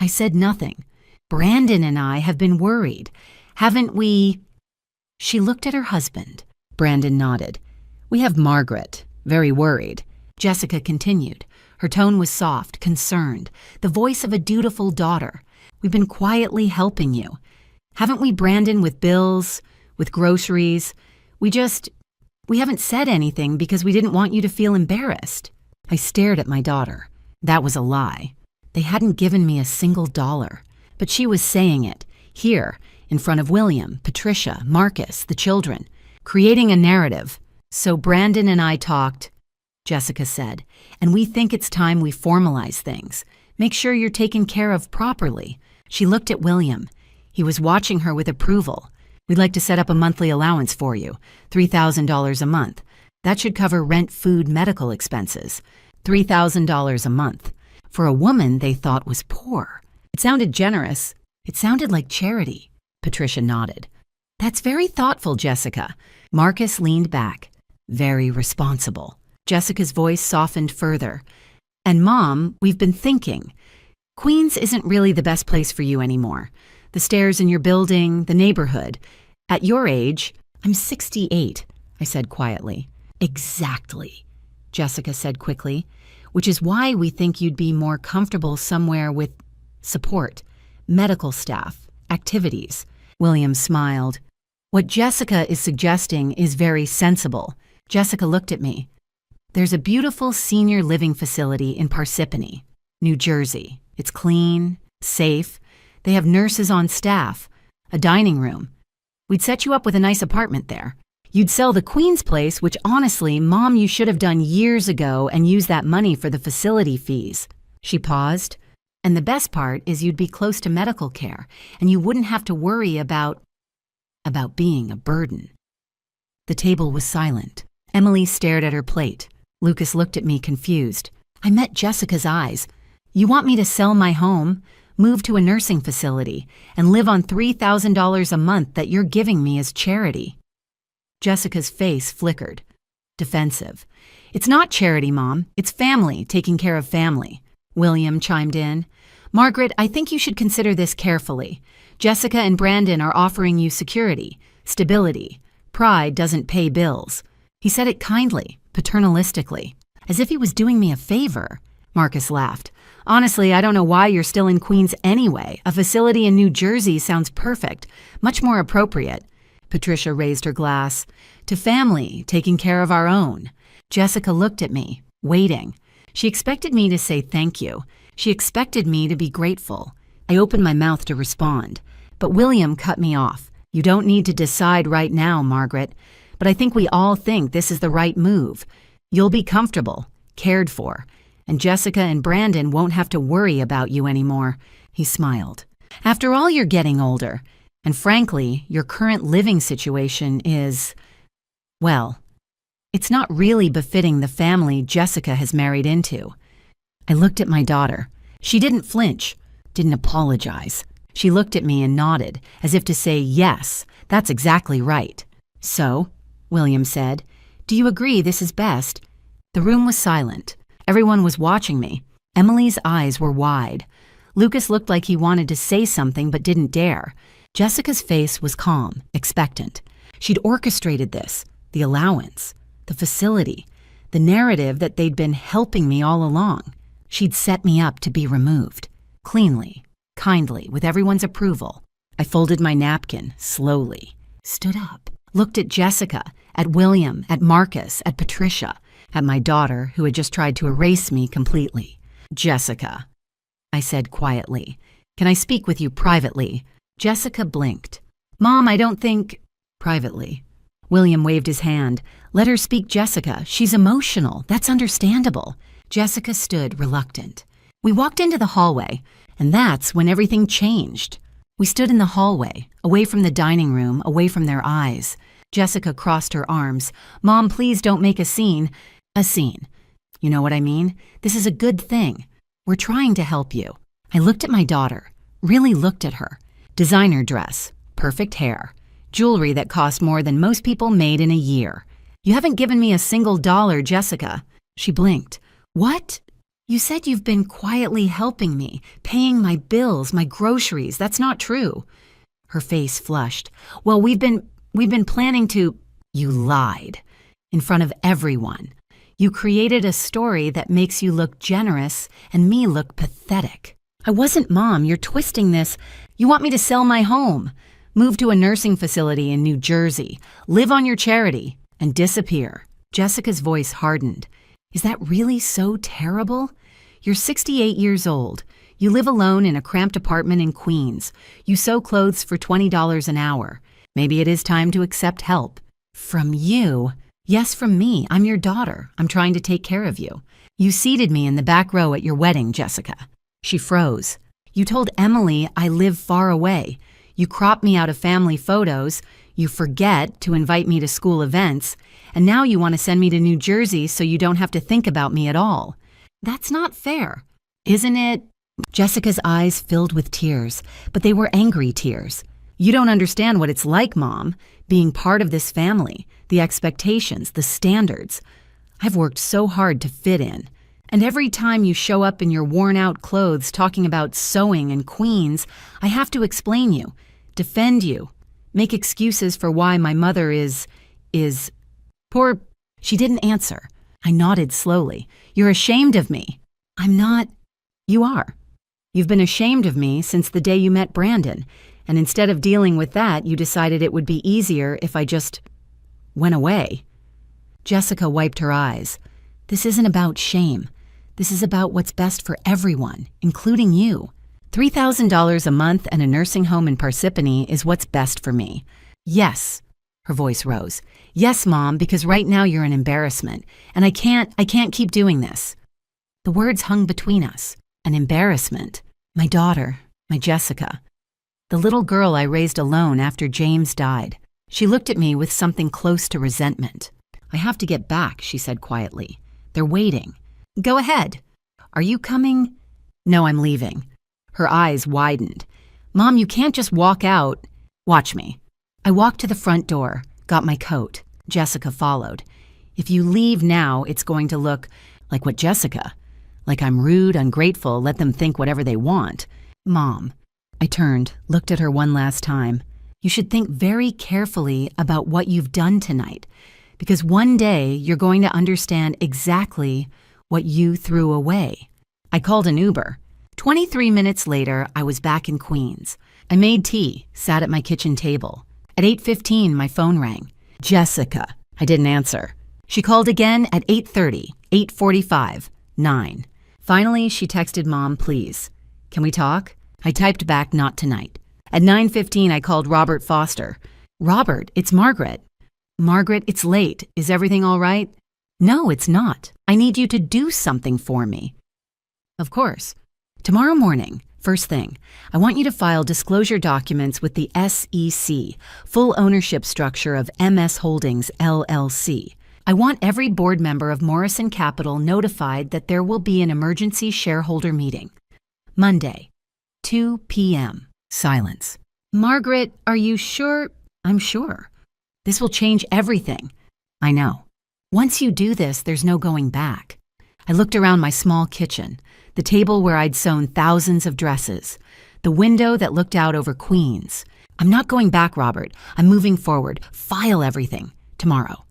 I said nothing. Brandon and I have been worried. Haven't we? She looked at her husband. Brandon nodded. We have Margaret, very worried. Jessica continued. Her tone was soft, concerned, the voice of a dutiful daughter. We've been quietly helping you. Haven't we, Brandon, with bills, with groceries? We haven't said anything because we didn't want you to feel embarrassed. I stared at my daughter. That was a lie. They hadn't given me a single dollar. But she was saying it, here, in front of William, Patricia, Marcus, the children, creating a narrative. So Brandon and I talked, Jessica said, and we think it's time we formalize things. Make sure you're taken care of properly. She looked at William. He was watching her with approval. "We'd like to set up a monthly allowance for you, $3,000 a month. That should cover rent, food, medical expenses. $3,000 a month. For a woman they thought was poor. It sounded generous. It sounded like charity." Patricia nodded. "That's very thoughtful, Jessica." Marcus leaned back. "Very responsible." Jessica's voice softened further. "And Mom, we've been thinking. Queens isn't really the best place for you anymore. The stairs in your building, the neighborhood. At your age—" "I'm 68, I said quietly. "Exactly," Jessica said quickly. "Which is why we think you'd be more comfortable somewhere with support, medical staff, activities." William smiled. "What Jessica is suggesting is very sensible." Jessica looked at me. "There's a beautiful senior living facility in Parsippany, New Jersey. It's clean, safe. They have nurses on staff, a dining room. We'd set you up with a nice apartment there. You'd sell the Queen's place, which honestly, Mom, you should have done years ago and use that money for the facility fees." She paused. "And the best part is you'd be close to medical care, and you wouldn't have to worry about being a burden." The table was silent. Emily stared at her plate. Lucas looked at me confused. I met Jessica's eyes. "You want me to sell my home, move to a nursing facility, and live on $3,000 a month that you're giving me as charity?" Jessica's face flickered. Defensive. "It's not charity, Mom. It's family, taking care of family." William chimed in. "Margaret, I think you should consider this carefully. Jessica and Brandon are offering you security, stability. Pride doesn't pay bills." He said it kindly, paternalistically, as if he was doing me a favor. Marcus laughed. "Honestly, I don't know why you're still in Queens anyway. A facility in New Jersey sounds perfect, much more appropriate." Patricia raised her glass. "To family, taking care of our own." Jessica looked at me, waiting. She expected me to say thank you. She expected me to be grateful. I opened my mouth to respond, but William cut me off. "You don't need to decide right now, Margaret, but I think we all think this is the right move. You'll be comfortable, cared for, and Jessica and Brandon won't have to worry about you anymore." He smiled. "After all, you're getting older, and frankly, your current living situation is, well, it's not really befitting the family Jessica has married into." I looked at my daughter. She didn't flinch, didn't apologize. She looked at me and nodded, as if to say, "Yes, that's exactly right." "So," William said, "do you agree this is best?" The room was silent. Everyone was watching me. Emily's eyes were wide. Lucas looked like he wanted to say something but didn't dare. Jessica's face was calm, expectant. She'd orchestrated this, the allowance, the facility, the narrative that they'd been helping me all along. She'd set me up to be removed, cleanly, kindly, with everyone's approval. I folded my napkin, slowly, stood up, looked at Jessica, at William, at Marcus, at Patricia, at my daughter, who had just tried to erase me completely. "Jessica," I said quietly, "can I speak with you privately?" Jessica blinked. "Mom, I don't think—" "Privately." William waved his hand. "Let her speak, Jessica. She's emotional. That's understandable." Jessica stood reluctant. We walked into the hallway, and that's when everything changed. We stood in the hallway, away from the dining room, away from their eyes. Jessica crossed her arms. "Mom, please don't make a scene." "A scene. You know what I mean? This is a good thing. We're trying to help you." I looked at my daughter, really looked at her. Designer dress, perfect hair, jewelry that cost more than most people made in a year. "You haven't given me a single dollar, Jessica." She blinked. "What? You said you've been quietly helping me, paying my bills, my groceries. That's not true." Her face flushed. "Well, we've been planning to—" "You lied. In front of everyone. You created a story that makes you look generous and me look pathetic." "I wasn't, Mom. You're twisting this. You want me to sell my home, move to a nursing facility in New Jersey, live on your charity, and disappear." Jessica's voice hardened. "Is that really so terrible? You're 68 years old. You live alone in a cramped apartment in Queens. You sew clothes for $20 an hour. Maybe it is time to accept help. From you?" "Yes, from me. I'm your daughter. I'm trying to take care of you. You seated me in the back row at your wedding, Jessica." She froze. You told Emily I live far away. You crop me out of family photos. You forget to invite me to school events. And now you want to send me to New Jersey so you don't have to think about me at all. That's not fair, isn't it? Jessica's eyes filled with tears, but they were angry tears. You don't understand what it's like, Mom, being part of this family, the expectations, the standards. I've worked so hard to fit in. And every time you show up in your worn-out clothes talking about sewing and queens, I have to explain you, defend you, make excuses for why my mother is poor. She didn't answer. I nodded slowly. You're ashamed of me. I'm not. You are. You've been ashamed of me since the day you met Brandon, and instead of dealing with that, you decided it would be easier if I just went away. Jessica wiped her eyes. This isn't about shame. This is about what's best for everyone, including you. $3,000 a month and a nursing home in Parsippany is what's best for me. Yes, her voice rose. Yes, Mom, because right now you're an embarrassment, and I can't keep doing this. The words hung between us. An embarrassment. My daughter, my Jessica. The little girl I raised alone after James died. She looked at me with something close to resentment. I have to get back, she said quietly. They're waiting. Go ahead. Are you coming? No, I'm leaving. Her eyes widened. Mom, you can't just walk out. Watch me. I walked to the front door, got my coat. Jessica followed. If you leave now, it's going to look like what, Jessica? Like I'm rude, ungrateful, let them think whatever they want. Mom. I turned, looked at her one last time. You should think very carefully about what you've done tonight, because one day you're going to understand exactly what you threw away. I called an Uber. 23 minutes later, I was back in Queens. I made tea, sat at my kitchen table. At 8:15, my phone rang. Jessica. I didn't answer. She called again at 8:30, 8:45, 9. Finally, she texted Mom, please. Can we talk? I typed back, not tonight. At 9:15, I called Robert Foster. Robert, it's Margaret. Margaret, it's late. Is everything all right? No, it's not. I need you to do something for me. Of course. Tomorrow morning, first thing, I want you to file disclosure documents with the SEC, full ownership structure of MS Holdings, LLC. I want every board member of Morrison Capital notified that there will be an emergency shareholder meeting. Monday, 2 p.m. Silence. Margaret, are you sure? I'm sure. This will change everything. I know. Once you do this, there's no going back. I looked around my small kitchen, the table where I'd sewn thousands of dresses, the window that looked out over Queens. I'm not going back, Robert. I'm moving forward. File everything. Tomorrow.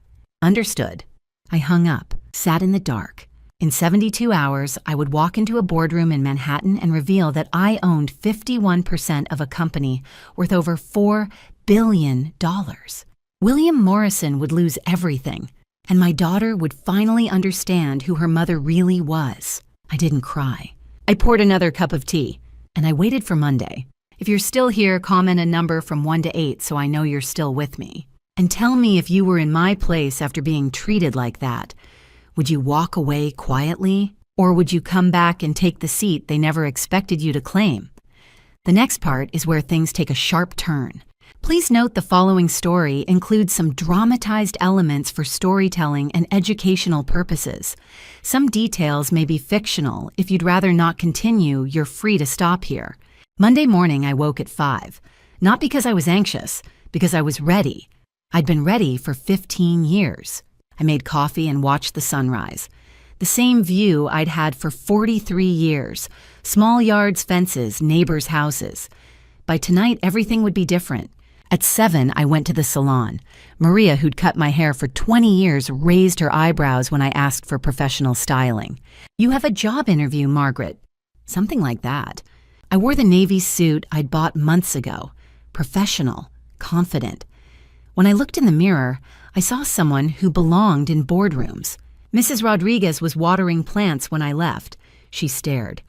Understood. I hung up, sat in the dark. In 72 hours, I would walk into a boardroom in Manhattan and reveal that I owned 51% of a company worth over $4 billion. William Morrison would lose everything, and my daughter would finally understand who her mother really was. I didn't cry. I poured another cup of tea, and I waited for Monday. If you're still here, comment a number from 1 to 8 so I know you're still with me. And tell me if you were in my place after being treated like that. Would you walk away quietly? Or would you come back and take the seat they never expected you to claim? The next part is where things take a sharp turn. Please note the following story includes some dramatized elements for storytelling and educational purposes. Some details may be fictional. If you'd rather not continue, you're free to stop here. Monday morning, I woke at 5. Not because I was anxious, because I was ready. I'd been ready for 15 years. I made coffee and watched the sunrise. The same view I'd had for 43 years. Small yards, fences, neighbors' houses. By tonight, everything would be different. At 7, I went to the salon. Maria, who'd cut my hair for 20 years, raised her eyebrows when I asked for professional styling. You have a job interview, Margaret. Something like that. I wore the navy suit I'd bought months ago. Professional, confident. When I looked in the mirror, I saw someone who belonged in boardrooms. Mrs. Rodriguez was watering plants when I left. She stared.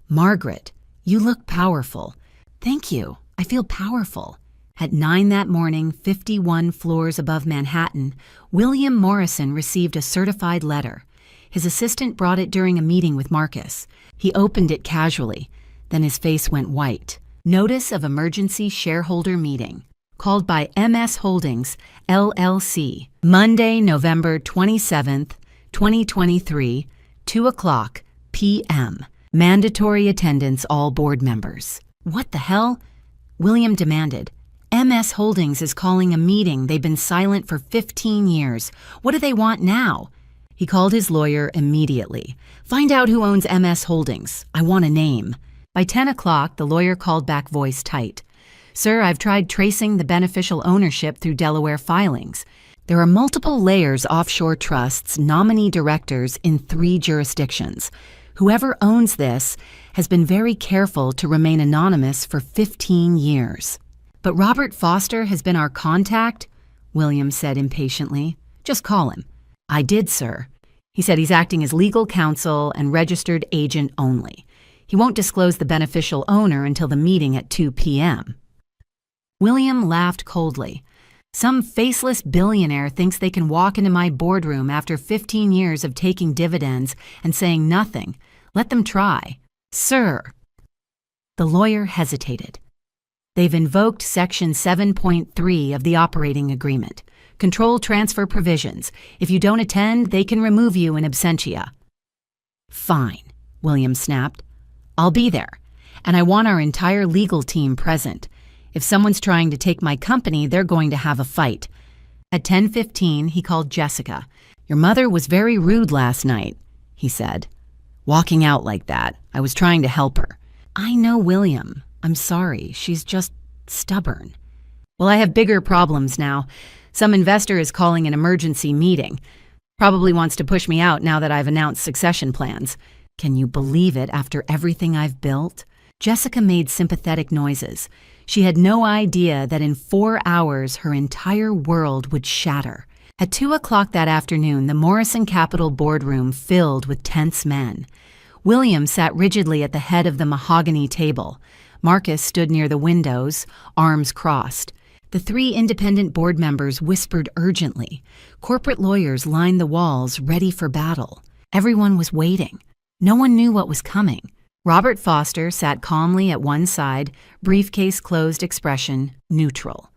Margaret, you look powerful. Thank you. I feel powerful. At 9 that morning, 51 floors above Manhattan, William Morrison received a certified letter. His assistant brought it during a meeting with Marcus. He opened it casually. Then his face went white. Notice of emergency shareholder meeting. Called by MS Holdings, LLC. Monday, November 27th, 2023, 2:00 p.m. Mandatory attendance all board members. What the hell? William demanded. MS Holdings is calling a meeting. They've been silent for 15 years. What do they want now? He called his lawyer immediately. Find out who owns MS Holdings. I want a name. By 10 o'clock, the lawyer called back, voice tight. Sir, I've tried tracing the beneficial ownership through Delaware filings. There are multiple layers offshore trusts, nominee directors in 3 jurisdictions. Whoever owns this has been very careful to remain anonymous for 15 years. But Robert Foster has been our contact, William said impatiently. Just call him. I did, sir. He said he's acting as legal counsel and registered agent only. He won't disclose the beneficial owner until the meeting at 2 p.m. William laughed coldly. Some faceless billionaire thinks they can walk into my boardroom after 15 years of taking dividends and saying nothing. Let them try. Sir. The lawyer hesitated. They've invoked Section 7.3 of the operating agreement. Control transfer provisions. If you don't attend, they can remove you in absentia. Fine, William snapped. I'll be there, and I want our entire legal team present. If someone's trying to take my company, they're going to have a fight. At 10:15, he called Jessica. Your mother was very rude last night, he said. Walking out like that. I was trying to help her. I know, William. I'm sorry. She's just stubborn. Well, I have bigger problems now. Some investor is calling an emergency meeting. Probably wants to push me out now that I've announced succession plans. Can you believe it after everything I've built? Jessica made sympathetic noises. She had no idea that in 4 hours her entire world would shatter. At 2 o'clock that afternoon, the Morrison Capital boardroom filled with tense men. William sat rigidly at the head of the mahogany table. Marcus stood near the windows, arms crossed. The 3 independent board members whispered urgently. Corporate lawyers lined the walls, ready for battle. Everyone was waiting. No one knew what was coming. Robert Foster sat calmly at one side, briefcase closed expression, neutral.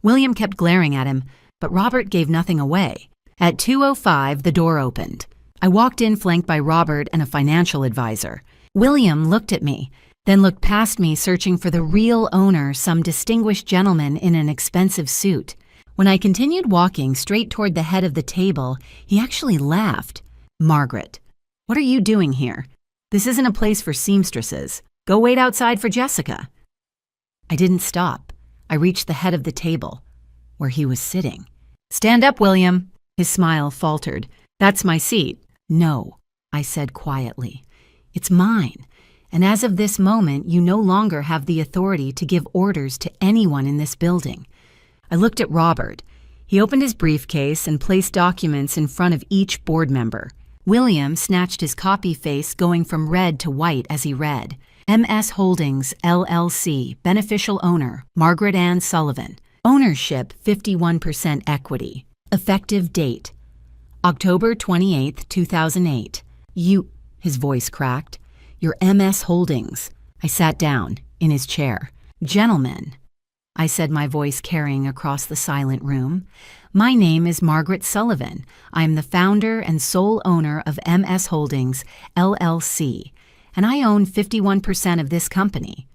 William kept glaring at him, but Robert gave nothing away. At 2:05, the door opened. I walked in flanked by Robert and a financial advisor. William looked at me, then looked past me searching for the real owner, some distinguished gentleman in an expensive suit. When I continued walking straight toward the head of the table, he actually laughed. Margaret, what are you doing here? This isn't a place for seamstresses. Go wait outside for Jessica. I didn't stop. I reached the head of the table, where he was sitting. Stand up, William. His smile faltered. That's my seat. No, I said quietly. It's mine. And as of this moment, you no longer have the authority to give orders to anyone in this building. I looked at Robert. He opened his briefcase and placed documents in front of each board member. William snatched his copy face, going from red to white as he read. MS Holdings, LLC, beneficial owner, Margaret Ann Sullivan. Ownership, 51% equity. Effective date, October 28, 2008. His voice cracked. Your MS Holdings. I sat down, in his chair. Gentlemen, I said, my voice carrying across the silent room. My name is Margaret Sullivan. I am the founder and sole owner of MS Holdings, LLC, and I own 51% of this company.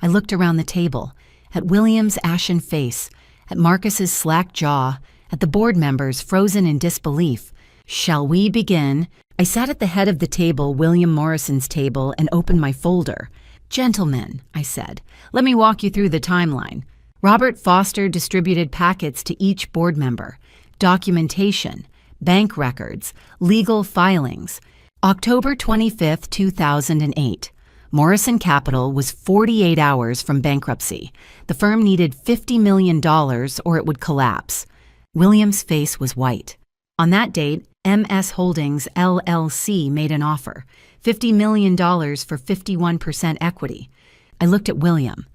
I looked around the table, at William's ashen face, at Marcus's slack jaw, at the board members frozen in disbelief. Shall we begin? I sat at the head of the table, William Morrison's table, and opened my folder. Gentlemen, I said, let me walk you through the timeline. Robert Foster distributed packets to each board member. Documentation, bank records, legal filings. October 25, 2008. Morrison Capital was 48 hours from bankruptcy. The firm needed $50 million or it would collapse. William's face was white. On that date, MS Holdings LLC made an offer, $50 million for 51% equity. I looked at William.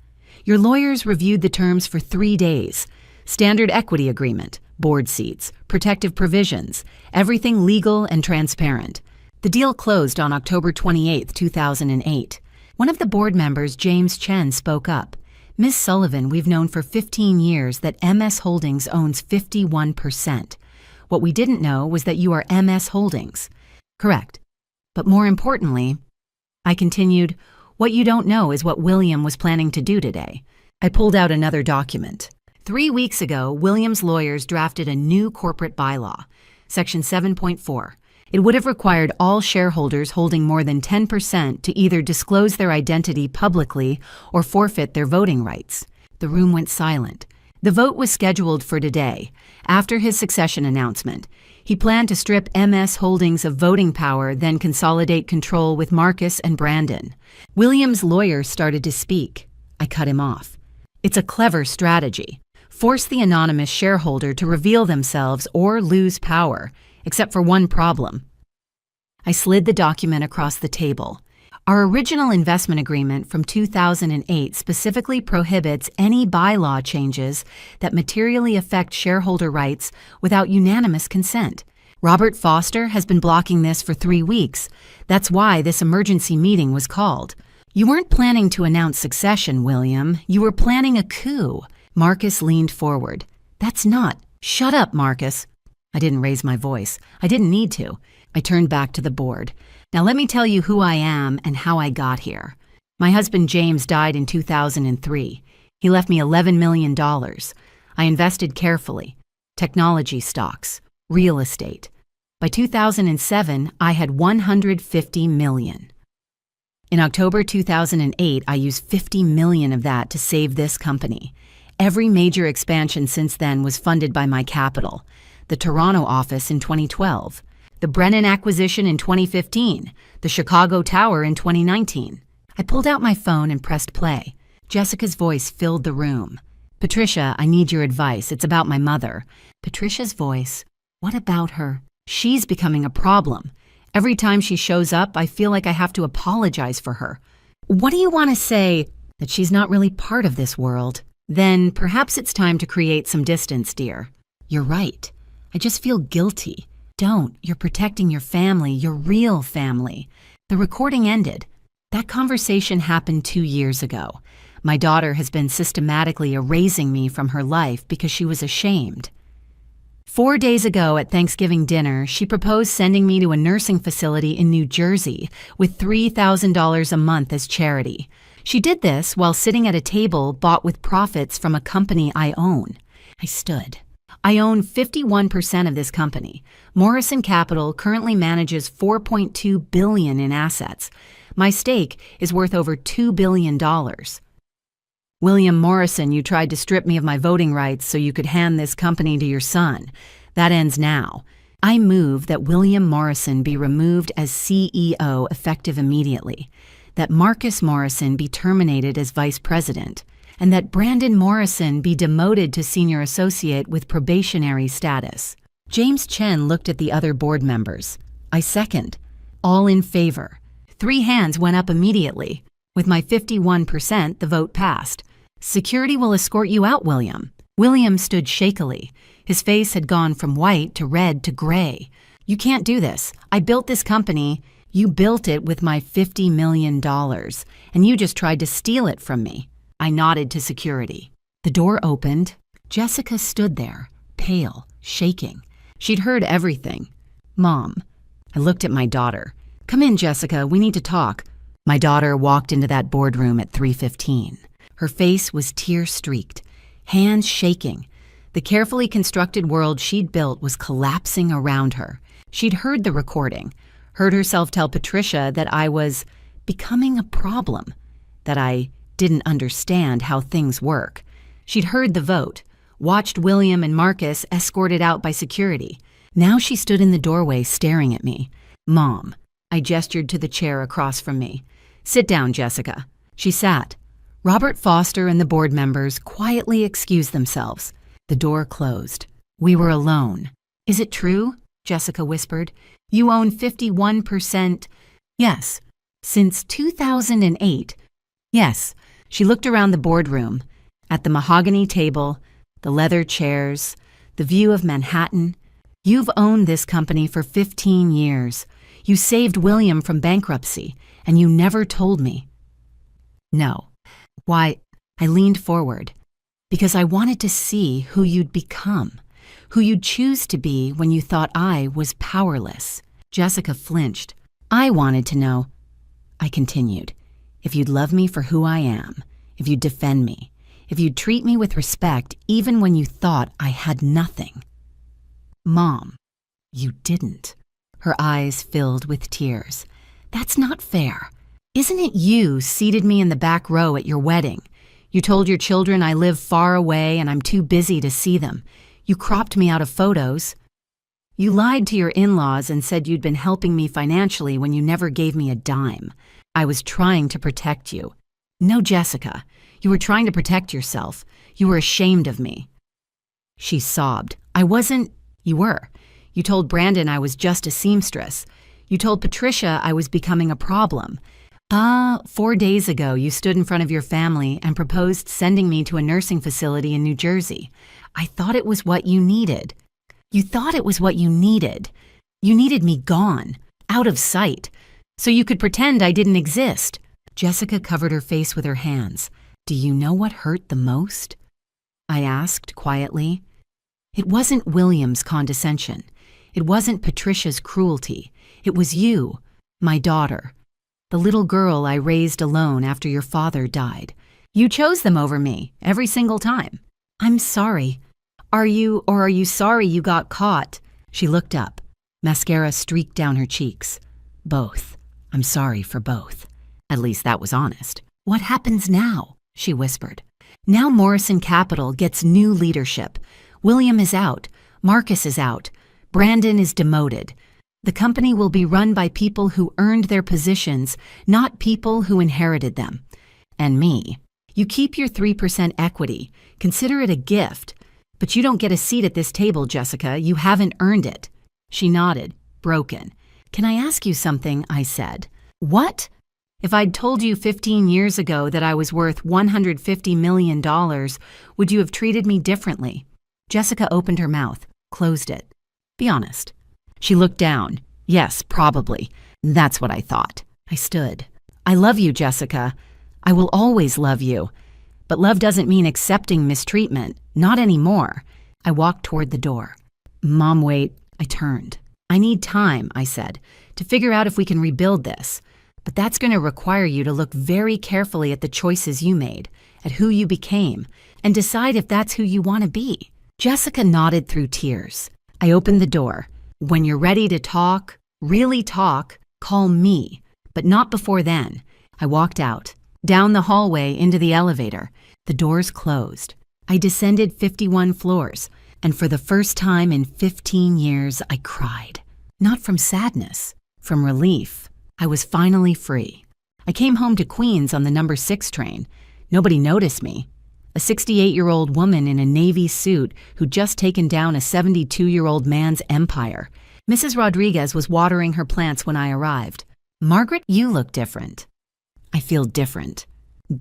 Your lawyers reviewed the terms for 3 days. Standard equity agreement, board seats, protective provisions, everything legal and transparent. The deal closed on October 28, 2008. One of the board members, James Chen, spoke up. Ms. Sullivan, we've known for 15 years that MS Holdings owns 51%. What we didn't know was that you are MS Holdings. Correct. But more importantly, I continued, what you don't know is what William was planning to do today. I pulled out another document. 3 weeks ago, William's lawyers drafted a new corporate bylaw, Section 7.4. It would have required all shareholders holding more than 10% to either disclose their identity publicly or forfeit their voting rights. The room went silent. The vote was scheduled for today. After his succession announcement, he planned to strip MS Holdings of voting power, then consolidate control with Marcus and Brandon. William's lawyer started to speak. I cut him off. It's a clever strategy. Force the anonymous shareholder to reveal themselves or lose power, except for one problem. I slid the document across the table. Our original investment agreement from 2008 specifically prohibits any bylaw changes that materially affect shareholder rights without unanimous consent. Robert Foster has been blocking this for 3 weeks. That's why this emergency meeting was called. You weren't planning to announce succession, William. You were planning a coup. Marcus leaned forward. That's not. Shut up, Marcus. I didn't raise my voice. I didn't need to. I turned back to the board. Now let me tell you who I am and how I got here. My husband James died in 2003. He left me $11 million. I invested carefully. Technology stocks, real estate. By 2007, I had $150 million. In October 2008, I used $50 million of that to save this company. Every major expansion since then was funded by my capital. The Toronto office in 2012, the Brennan acquisition in 2015, the Chicago Tower in 2019. I pulled out my phone and pressed play. Jessica's voice filled the room. Patricia, I need your advice. It's about my mother. Patricia's voice. What about her? She's becoming a problem. Every time she shows up, I feel like I have to apologize for her. What do you want to say? That she's not really part of this world? Then perhaps it's time to create some distance, dear. You're right. I just feel guilty. Don't. You're protecting your family, your real family. The recording ended. That conversation happened 2 years ago. My daughter has been systematically erasing me from her life because she was ashamed. 4 days ago at Thanksgiving dinner, she proposed sending me to a nursing facility in New Jersey with $3,000 a month as charity. She did this while sitting at a table bought with profits from a company I own. I stood. I own 51% of this company. Morrison Capital currently manages $4.2 billion in assets. My stake is worth over $2 billion. William Morrison, you tried to strip me of my voting rights so you could hand this company to your son. That ends now. I move that William Morrison be removed as CEO effective immediately, that Marcus Morrison be terminated as vice president, and that Brandon Morrison be demoted to senior associate with probationary status. James Chen looked at the other board members. I second. All in favor. 3 hands went up immediately. With my 51%, the vote passed. Security will escort you out, William. William stood shakily. His face had gone from white to red to gray. You can't do this. I built this company. You built it with my $50 million, and you just tried to steal it from me. I nodded to security. The door opened. Jessica stood there, pale, shaking. She'd heard everything. Mom. I looked at my daughter. Come in, Jessica. We need to talk. My daughter walked into that boardroom at 3:15. Her face was tear-streaked, hands shaking. The carefully constructed world she'd built was collapsing around her. She'd heard the recording, heard herself tell Patricia that I was becoming a problem, that I didn't understand how things work. She'd heard the vote, watched William and Marcus escorted out by security. Now she stood in the doorway staring at me. Mom. I gestured to the chair across from me. Sit down, Jessica. She sat. Robert Foster and the board members quietly excused themselves. The door closed. We were alone. Is it true? Jessica whispered. You own 51%? Yes. Since 2008? Yes. She looked around the boardroom, at the mahogany table, the leather chairs, the view of Manhattan. You've owned this company for 15 years. You saved William from bankruptcy, and you never told me. No. Why, I leaned forward. Because I wanted to see who you'd become, who you'd choose to be when you thought I was powerless. Jessica flinched. I wanted to know. I continued. If you'd love me for who I am, if you'd defend me, if you'd treat me with respect even when you thought I had nothing. Mom, you didn't. Her eyes filled with tears. That's not fair. Isn't it you seated me in the back row at your wedding? You told your children I live far away and I'm too busy to see them. You cropped me out of photos. You lied to your in-laws and said you'd been helping me financially when you never gave me a dime. I was trying to protect you. No, Jessica, you were trying to protect yourself. You were ashamed of me. She sobbed. I wasn't. You were. You told Brandon I was just a seamstress. You told Patricia I was becoming a problem. 4 days ago, you stood in front of your family and proposed sending me to a nursing facility in New Jersey. I thought it was what you needed. You thought it was what you needed. You needed me gone, out of sight, so you could pretend I didn't exist. Jessica covered her face with her hands. Do you know what hurt the most? I asked quietly. It wasn't William's condescension. It wasn't Patricia's cruelty. It was you, my daughter. The little girl I raised alone after your father died. You chose them over me, every single time. I'm sorry. Are you sorry you got caught? She looked up. Mascara streaked down her cheeks. Both. I'm sorry for both. At least that was honest. What happens now? She whispered. Now Morrison Capital gets new leadership. William is out. Marcus is out. Brandon is demoted. The company will be run by people who earned their positions, not people who inherited them. And me. You keep your 3% equity. Consider it a gift. But you don't get a seat at this table, Jessica. You haven't earned it. She nodded, broken. Can I ask you something? I said. What? If I'd told you 15 years ago that I was worth $150 million, would you have treated me differently? Jessica opened her mouth, closed it. Be honest. She looked down. Yes, probably. That's what I thought. I stood. I love you, Jessica. I will always love you. But love doesn't mean accepting mistreatment. Not anymore. I walked toward the door. Mom, wait. I turned. I need time, I said, to figure out if we can rebuild this. But that's going to require you to look very carefully at the choices you made, at who you became, and decide if that's who you want to be. Jessica nodded through tears. I opened the door. When you're ready to talk, really talk, call me, but not before then. I walked out, down the hallway into the elevator. The doors closed. I descended 51 floors, and for the first time in 15 years, I cried. Not from sadness, from relief. I was finally free. I came home to Queens on the number 6 train. Nobody noticed me. A 68-year-old woman in a navy suit who'd just taken down a 72-year-old man's empire. Mrs. Rodriguez was watering her plants when I arrived. Margaret, you look different. I feel different.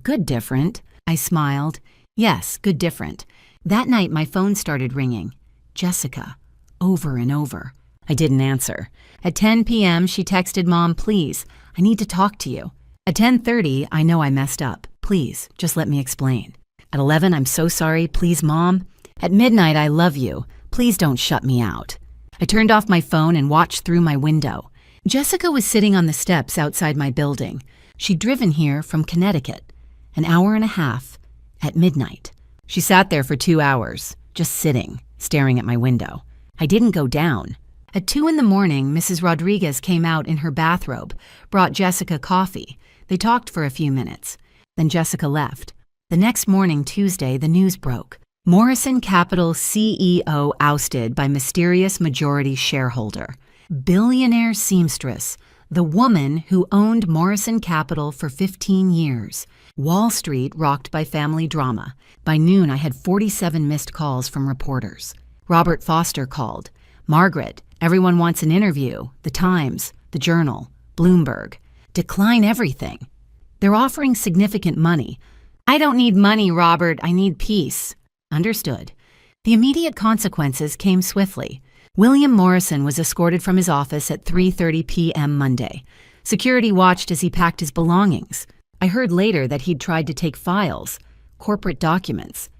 Good different. I smiled. Yes, good different. That night my phone started ringing. Jessica. Over and over. I didn't answer. At 10 p.m. she texted Mom, please, I need to talk to you. At 10:30, I know I messed up. Please, just let me explain. At 11, I'm so sorry, please, Mom. At midnight, I love you. Please don't shut me out. I turned off my phone and watched through my window. Jessica was sitting on the steps outside my building. She'd driven here from Connecticut. An hour and a half at midnight. She sat there for 2 hours, just sitting, staring at my window. I didn't go down. At 2 in the morning, Mrs. Rodriguez came out in her bathrobe, brought Jessica coffee. They talked for a few minutes. Then Jessica left. The next morning, Tuesday, the news broke. Morrison Capital CEO ousted by mysterious majority shareholder. Billionaire seamstress, the woman who owned Morrison Capital for 15 years. Wall Street rocked by family drama. By noon, I had 47 missed calls from reporters. Robert Foster called. Margaret, everyone wants an interview. The Times, the Journal, Bloomberg. Decline everything. They're offering significant money. I don't need money, Robert. I need peace. Understood. The immediate consequences came swiftly. William Morrison was escorted from his office at 3:30 p.m. Monday. Security watched as he packed his belongings. I heard later that he'd tried to take files, corporate documents,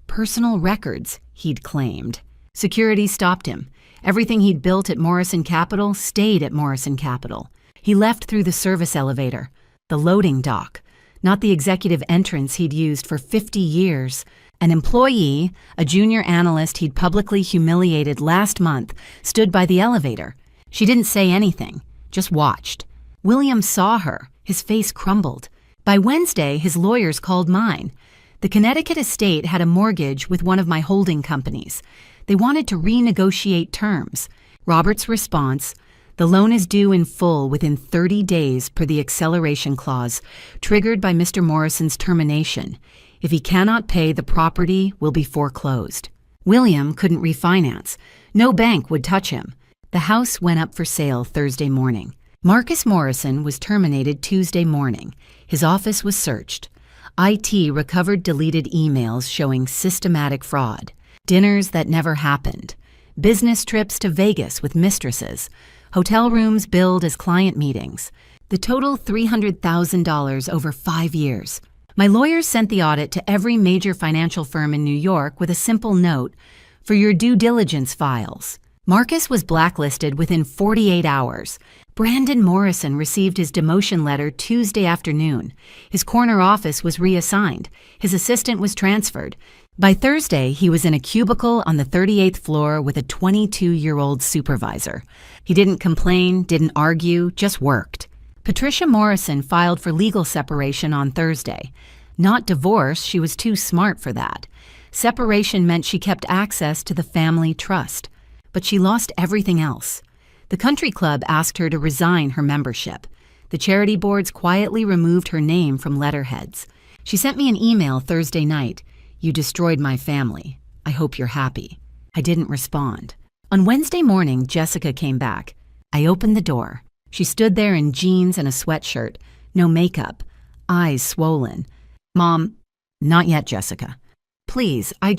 personal records, he'd claimed. Security stopped him. Everything he'd built at Morrison Capital stayed at Morrison Capital. He left through the service elevator, the loading dock, not the executive entrance he'd used for 50 years. An employee, a junior analyst he'd publicly humiliated last month, stood by the elevator. She didn't say anything, just watched. William saw her. His face crumbled. By Wednesday, his lawyers called mine. The Connecticut estate had a mortgage with one of my holding companies. They wanted to renegotiate terms. Robert's response: the loan is due in full within 30 days per the acceleration clause, triggered by Mr. Morrison's termination. If he cannot pay, the property will be foreclosed. William couldn't refinance. No bank would touch him. The house went up for sale Thursday morning. Marcus Morrison was terminated Tuesday morning. His office was searched. IT recovered deleted emails showing systematic fraud, dinners that never happened, business trips to Vegas with mistresses, hotel rooms billed as client meetings. The total $300,000 over 5 years. My lawyers sent the audit to every major financial firm in New York with a simple note: for your due diligence files. Marcus was blacklisted within 48 hours. Brandon Morrison received his demotion letter Tuesday afternoon. His corner office was reassigned. His assistant was transferred. By Thursday, he was in a cubicle on the 38th floor with a 22-year-old supervisor. He didn't complain, didn't argue, just worked. Patricia Morrison filed for legal separation on Thursday. Not divorce, she was too smart for that. Separation meant she kept access to the family trust. But she lost everything else. The country club asked her to resign her membership. The charity boards quietly removed her name from letterheads. She sent me an email Thursday night: "You destroyed my family. I hope you're happy." I didn't respond. On Wednesday morning, Jessica came back. I opened the door. She stood there in jeans and a sweatshirt, no makeup, eyes swollen. "Mom." "Not yet, Jessica. Please, I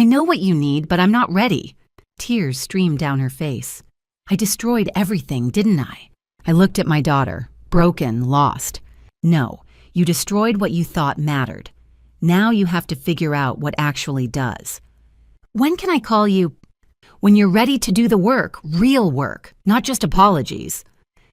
know what you need, but I'm not ready." Tears streamed down her face. "I destroyed everything, didn't I?" I looked at my daughter, broken, lost. "No, you destroyed what you thought mattered. Now you have to figure out what actually does." "When can I call you?" "When you're ready to do the work, real work, not just apologies."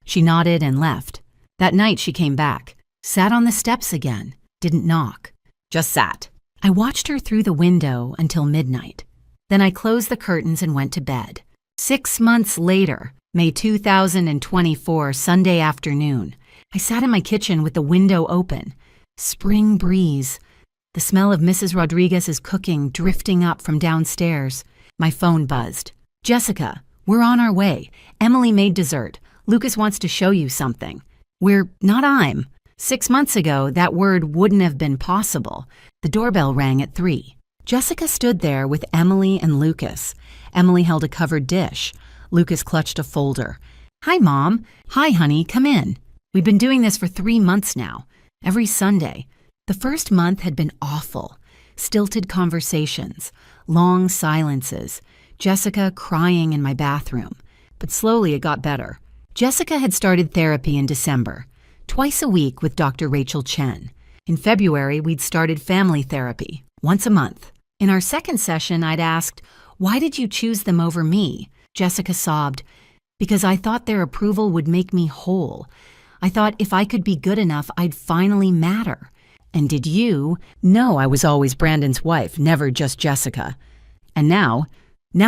She nodded and left. That night she came back, sat on the steps again, didn't knock, just sat. I watched her through the window until midnight. Then I closed the curtains and went to bed. 6 months later, May 2024, Sunday afternoon, I sat in my kitchen with the window open. Spring breeze. The smell of Mrs. Rodriguez's cooking drifting up from downstairs. My phone buzzed. "Jessica, we're on our way. Emily made dessert. Lucas wants to show you something." I'm. 6 months ago, that word wouldn't have been possible. The doorbell rang at 3. Jessica stood there with Emily and Lucas. Emily held a covered dish. Lucas clutched a folder. "Hi, Mom." "Hi, honey, come in." We've been doing this for 3 months now, every Sunday. The first month had been awful. Stilted conversations, long silences, Jessica crying in my bathroom. But slowly it got better. Jessica had started therapy in December, twice a week with Dr. Rachel Chen. In February, we'd started family therapy, once a month. In our second session, I'd asked, "Why did you choose them over me?" Jessica sobbed, "Because I thought their approval would make me whole. I thought if I could be good enough, I'd finally matter." "And did you?" "No, I was always Brandon's wife, never just Jessica." And now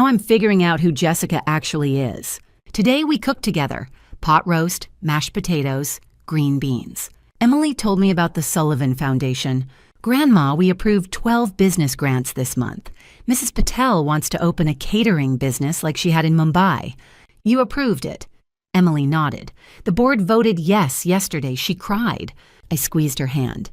I'm figuring out who Jessica actually is. Today we cooked together, pot roast, mashed potatoes, green beans. Emily told me about the Sullivan Foundation. "Grandma, we approved 12 business grants this month. Mrs. Patel wants to open a catering business like she had in Mumbai. You approved it." Emily nodded. "The board voted yes yesterday. She cried." I squeezed her hand.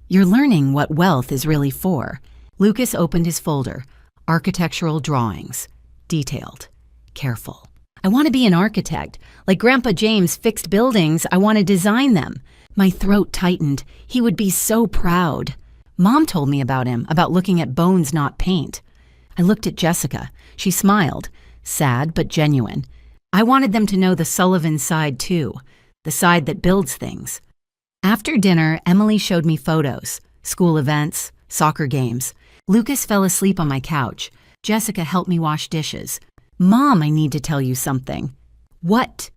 "You're learning what wealth is really for." Lucas opened his folder. Architectural drawings. Detailed. Careful. "I want to be an architect. Like Grandpa James fixed buildings, I want to design them." My throat tightened. He would be so proud. Mom told me about him, about looking at bones, not paint. I looked at Jessica. She smiled, sad but genuine. I wanted them to know the Sullivan side too, the side that builds things. After dinner, Emily showed me photos, school events, soccer games. Lucas fell asleep on my couch. Jessica helped me wash dishes. Mom, I need to tell you something. What?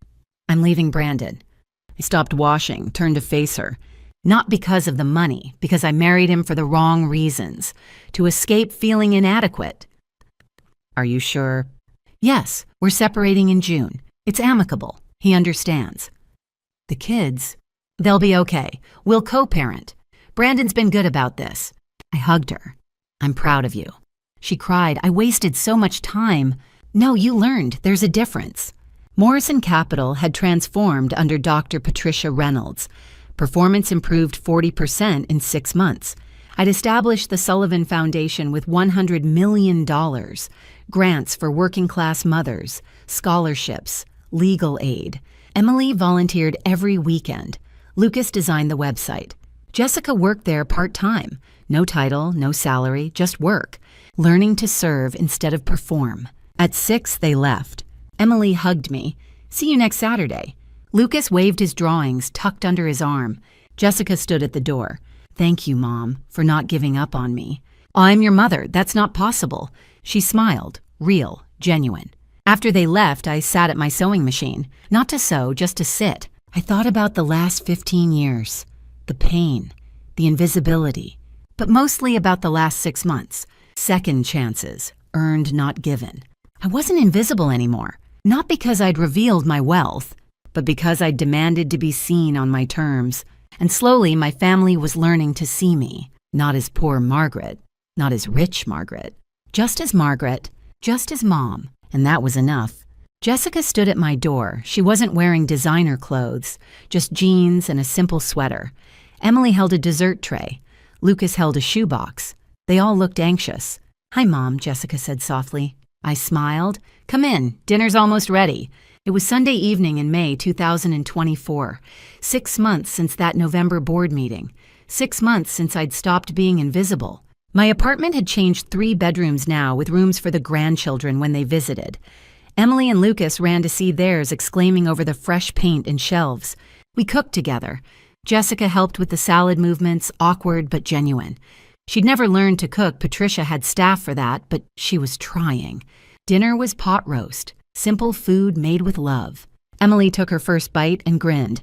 I'm leaving Brandon. I stopped washing, turned to face her. Not because of the money, because I married him for the wrong reasons. To escape feeling inadequate. Are you sure? Yes, we're separating in June. It's amicable. He understands. The kids? They'll be okay. We'll co-parent. Brandon's been good about this. I hugged her. I'm proud of you. She cried, I wasted so much time. No, you learned. There's a difference. Morrison Capital had transformed under Dr. Patricia Reynolds. Performance improved 40% in 6 months. I'd established the Sullivan Foundation with $100 million, grants for working-class mothers, scholarships, legal aid. Emily volunteered every weekend. Lucas designed the website. Jessica worked there part-time. No title, no salary, just work. Learning to serve instead of perform. At 6, they left. Emily hugged me. See you next Saturday. Lucas waved his drawings tucked under his arm. Jessica stood at the door. Thank you, Mom, for not giving up on me. I'm your mother. That's not possible. She smiled. Real, genuine. After they left, I sat at my sewing machine. Not to sew, just to sit. I thought about the last 15 years. The pain. The invisibility. But mostly about the last 6 months. Second chances. Earned, not given. I wasn't invisible anymore. Not because I'd revealed my wealth, but because I demanded to be seen on my terms. And slowly my family was learning to see me. Not as poor Margaret. Not as rich Margaret. Just as Margaret. Just as Mom. And that was enough. Jessica stood at my door. She wasn't wearing designer clothes, just jeans and a simple sweater. Emily held a dessert tray. Lucas held a shoebox. They all looked anxious. Hi, Mom, Jessica said softly. I smiled. Come in. Dinner's almost ready. It was Sunday evening in May 2024. 6 months since that November board meeting. 6 months since I'd stopped being invisible. My apartment had changed 3 bedrooms now, with rooms for the grandchildren when they visited. Emily and Lucas ran to see theirs, exclaiming over the fresh paint and shelves. We cooked together. Jessica helped with the salad movements, awkward but genuine. She'd never learned to cook. Patricia had staff for that, but she was trying. Dinner was pot roast, simple food made with love. Emily took her first bite and grinned.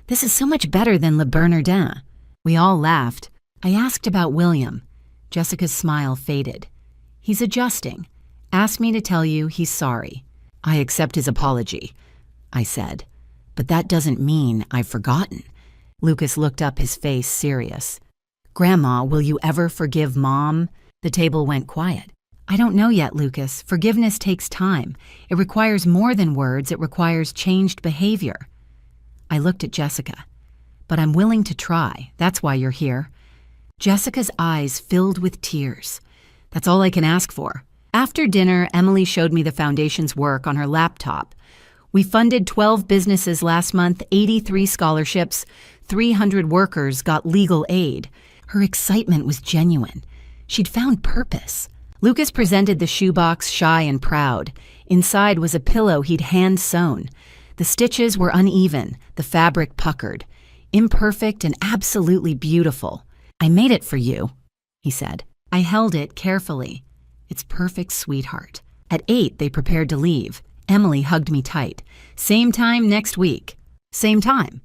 This is so much better than Le Bernardin. We all laughed. I asked about William. Jessica's smile faded. He's adjusting. Asked me to tell you he's sorry. I accept his apology, I said. But that doesn't mean I've forgotten. Lucas looked up, his face serious. Grandma, will you ever forgive Mom? The table went quiet. I don't know yet, Lucas. Forgiveness takes time. It requires more than words. It requires changed behavior. I looked at Jessica. But I'm willing to try. That's why you're here. Jessica's eyes filled with tears. That's all I can ask for. After dinner, Emily showed me the foundation's work on her laptop. We funded 12 businesses last month, 83 scholarships, 300 workers got legal aid. Her excitement was genuine. She'd found purpose. Lucas presented the shoebox shy and proud. Inside was a pillow he'd hand-sewn. The stitches were uneven, the fabric puckered. Imperfect and absolutely beautiful. I made it for you, he said. I held it carefully. It's perfect, sweetheart. At 8, they prepared to leave. Emily hugged me tight. Same time next week. Same time.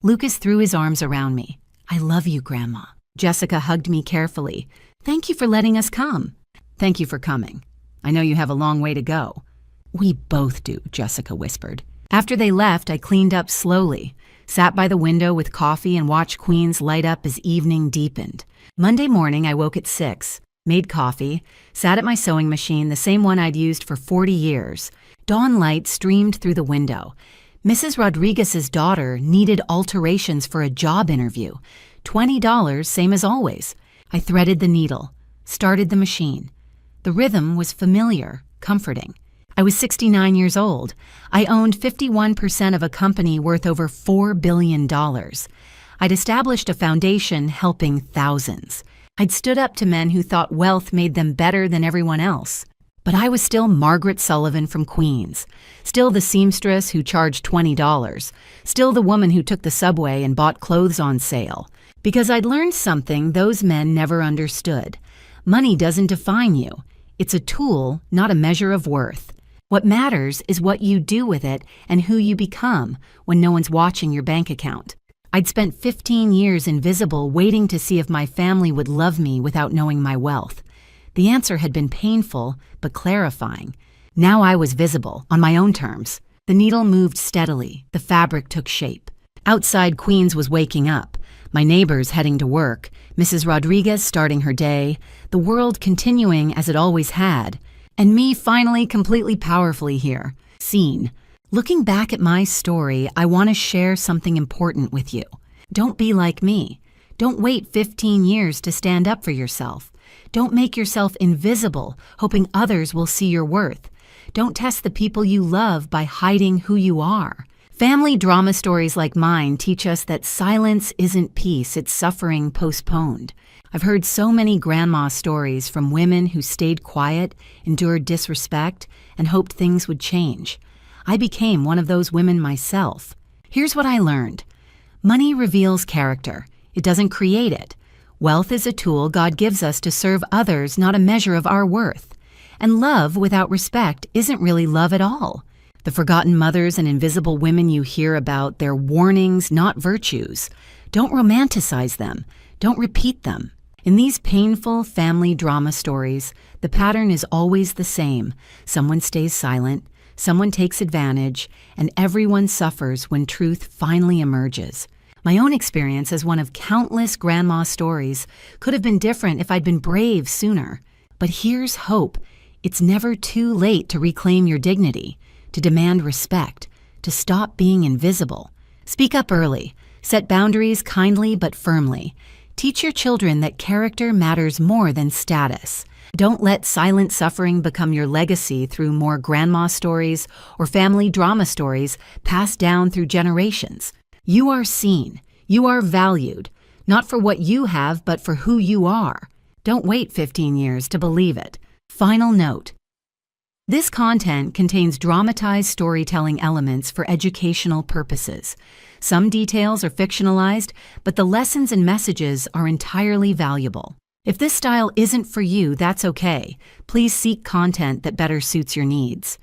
Lucas threw his arms around me. I love you, Grandma. Jessica hugged me carefully. Thank you for letting us come. Thank you for coming. I know you have a long way to go. We both do, Jessica whispered. After they left, I cleaned up slowly, sat by the window with coffee and watched Queens light up as evening deepened. Monday morning, I woke at 6, made coffee, sat at my sewing machine, the same one I'd used for 40 years. Dawn light streamed through the window. Mrs. Rodriguez's daughter needed alterations for a job interview. $20, same as always. I threaded the needle, started the machine. The rhythm was familiar, comforting. I was 69 years old. I owned 51% of a company worth over $4 billion. I'd established a foundation helping thousands. I'd stood up to men who thought wealth made them better than everyone else. But I was still Margaret Sullivan from Queens, still the seamstress who charged $20, still the woman who took the subway and bought clothes on sale. Because I'd learned something those men never understood. Money doesn't define you. It's a tool, not a measure of worth. What matters is what you do with it and who you become when no one's watching your bank account. I'd spent 15 years invisible waiting to see if my family would love me without knowing my wealth. The answer had been painful, but clarifying. Now I was visible, on my own terms. The needle moved steadily, the fabric took shape. Outside, Queens was waking up, my neighbors heading to work, Mrs. Rodriguez starting her day, the world continuing as it always had, and me finally completely powerfully here, seen. Looking back at my story, I want to share something important with you. Don't be like me. Don't wait 15 years to stand up for yourself. Don't make yourself invisible, hoping others will see your worth. Don't test the people you love by hiding who you are. Family drama stories like mine teach us that silence isn't peace, it's suffering postponed. I've heard so many grandma stories from women who stayed quiet, endured disrespect, and hoped things would change. I became one of those women myself. Here's what I learned. Money reveals character. It doesn't create it. Wealth is a tool God gives us to serve others, not a measure of our worth. And love without respect isn't really love at all. The forgotten mothers and invisible women you hear about, they're warnings, not virtues. Don't romanticize them. Don't repeat them. In these painful family drama stories, the pattern is always the same. Someone stays silent, someone takes advantage, and everyone suffers when truth finally emerges. My own experience as one of countless grandma stories could have been different if I'd been brave sooner. But here's hope. It's never too late to reclaim your dignity, to demand respect, to stop being invisible. Speak up early. Set boundaries kindly but firmly. Teach your children that character matters more than status. Don't let silent suffering become your legacy through more grandma stories or family drama stories passed down through generations. You are seen. You are valued, not for what you have, but for who you are. Don't wait 15 years to believe it. Final note. This content contains dramatized storytelling elements for educational purposes. Some details are fictionalized, but the lessons and messages are entirely valuable. If this style isn't for you, that's okay. Please seek content that better suits your needs.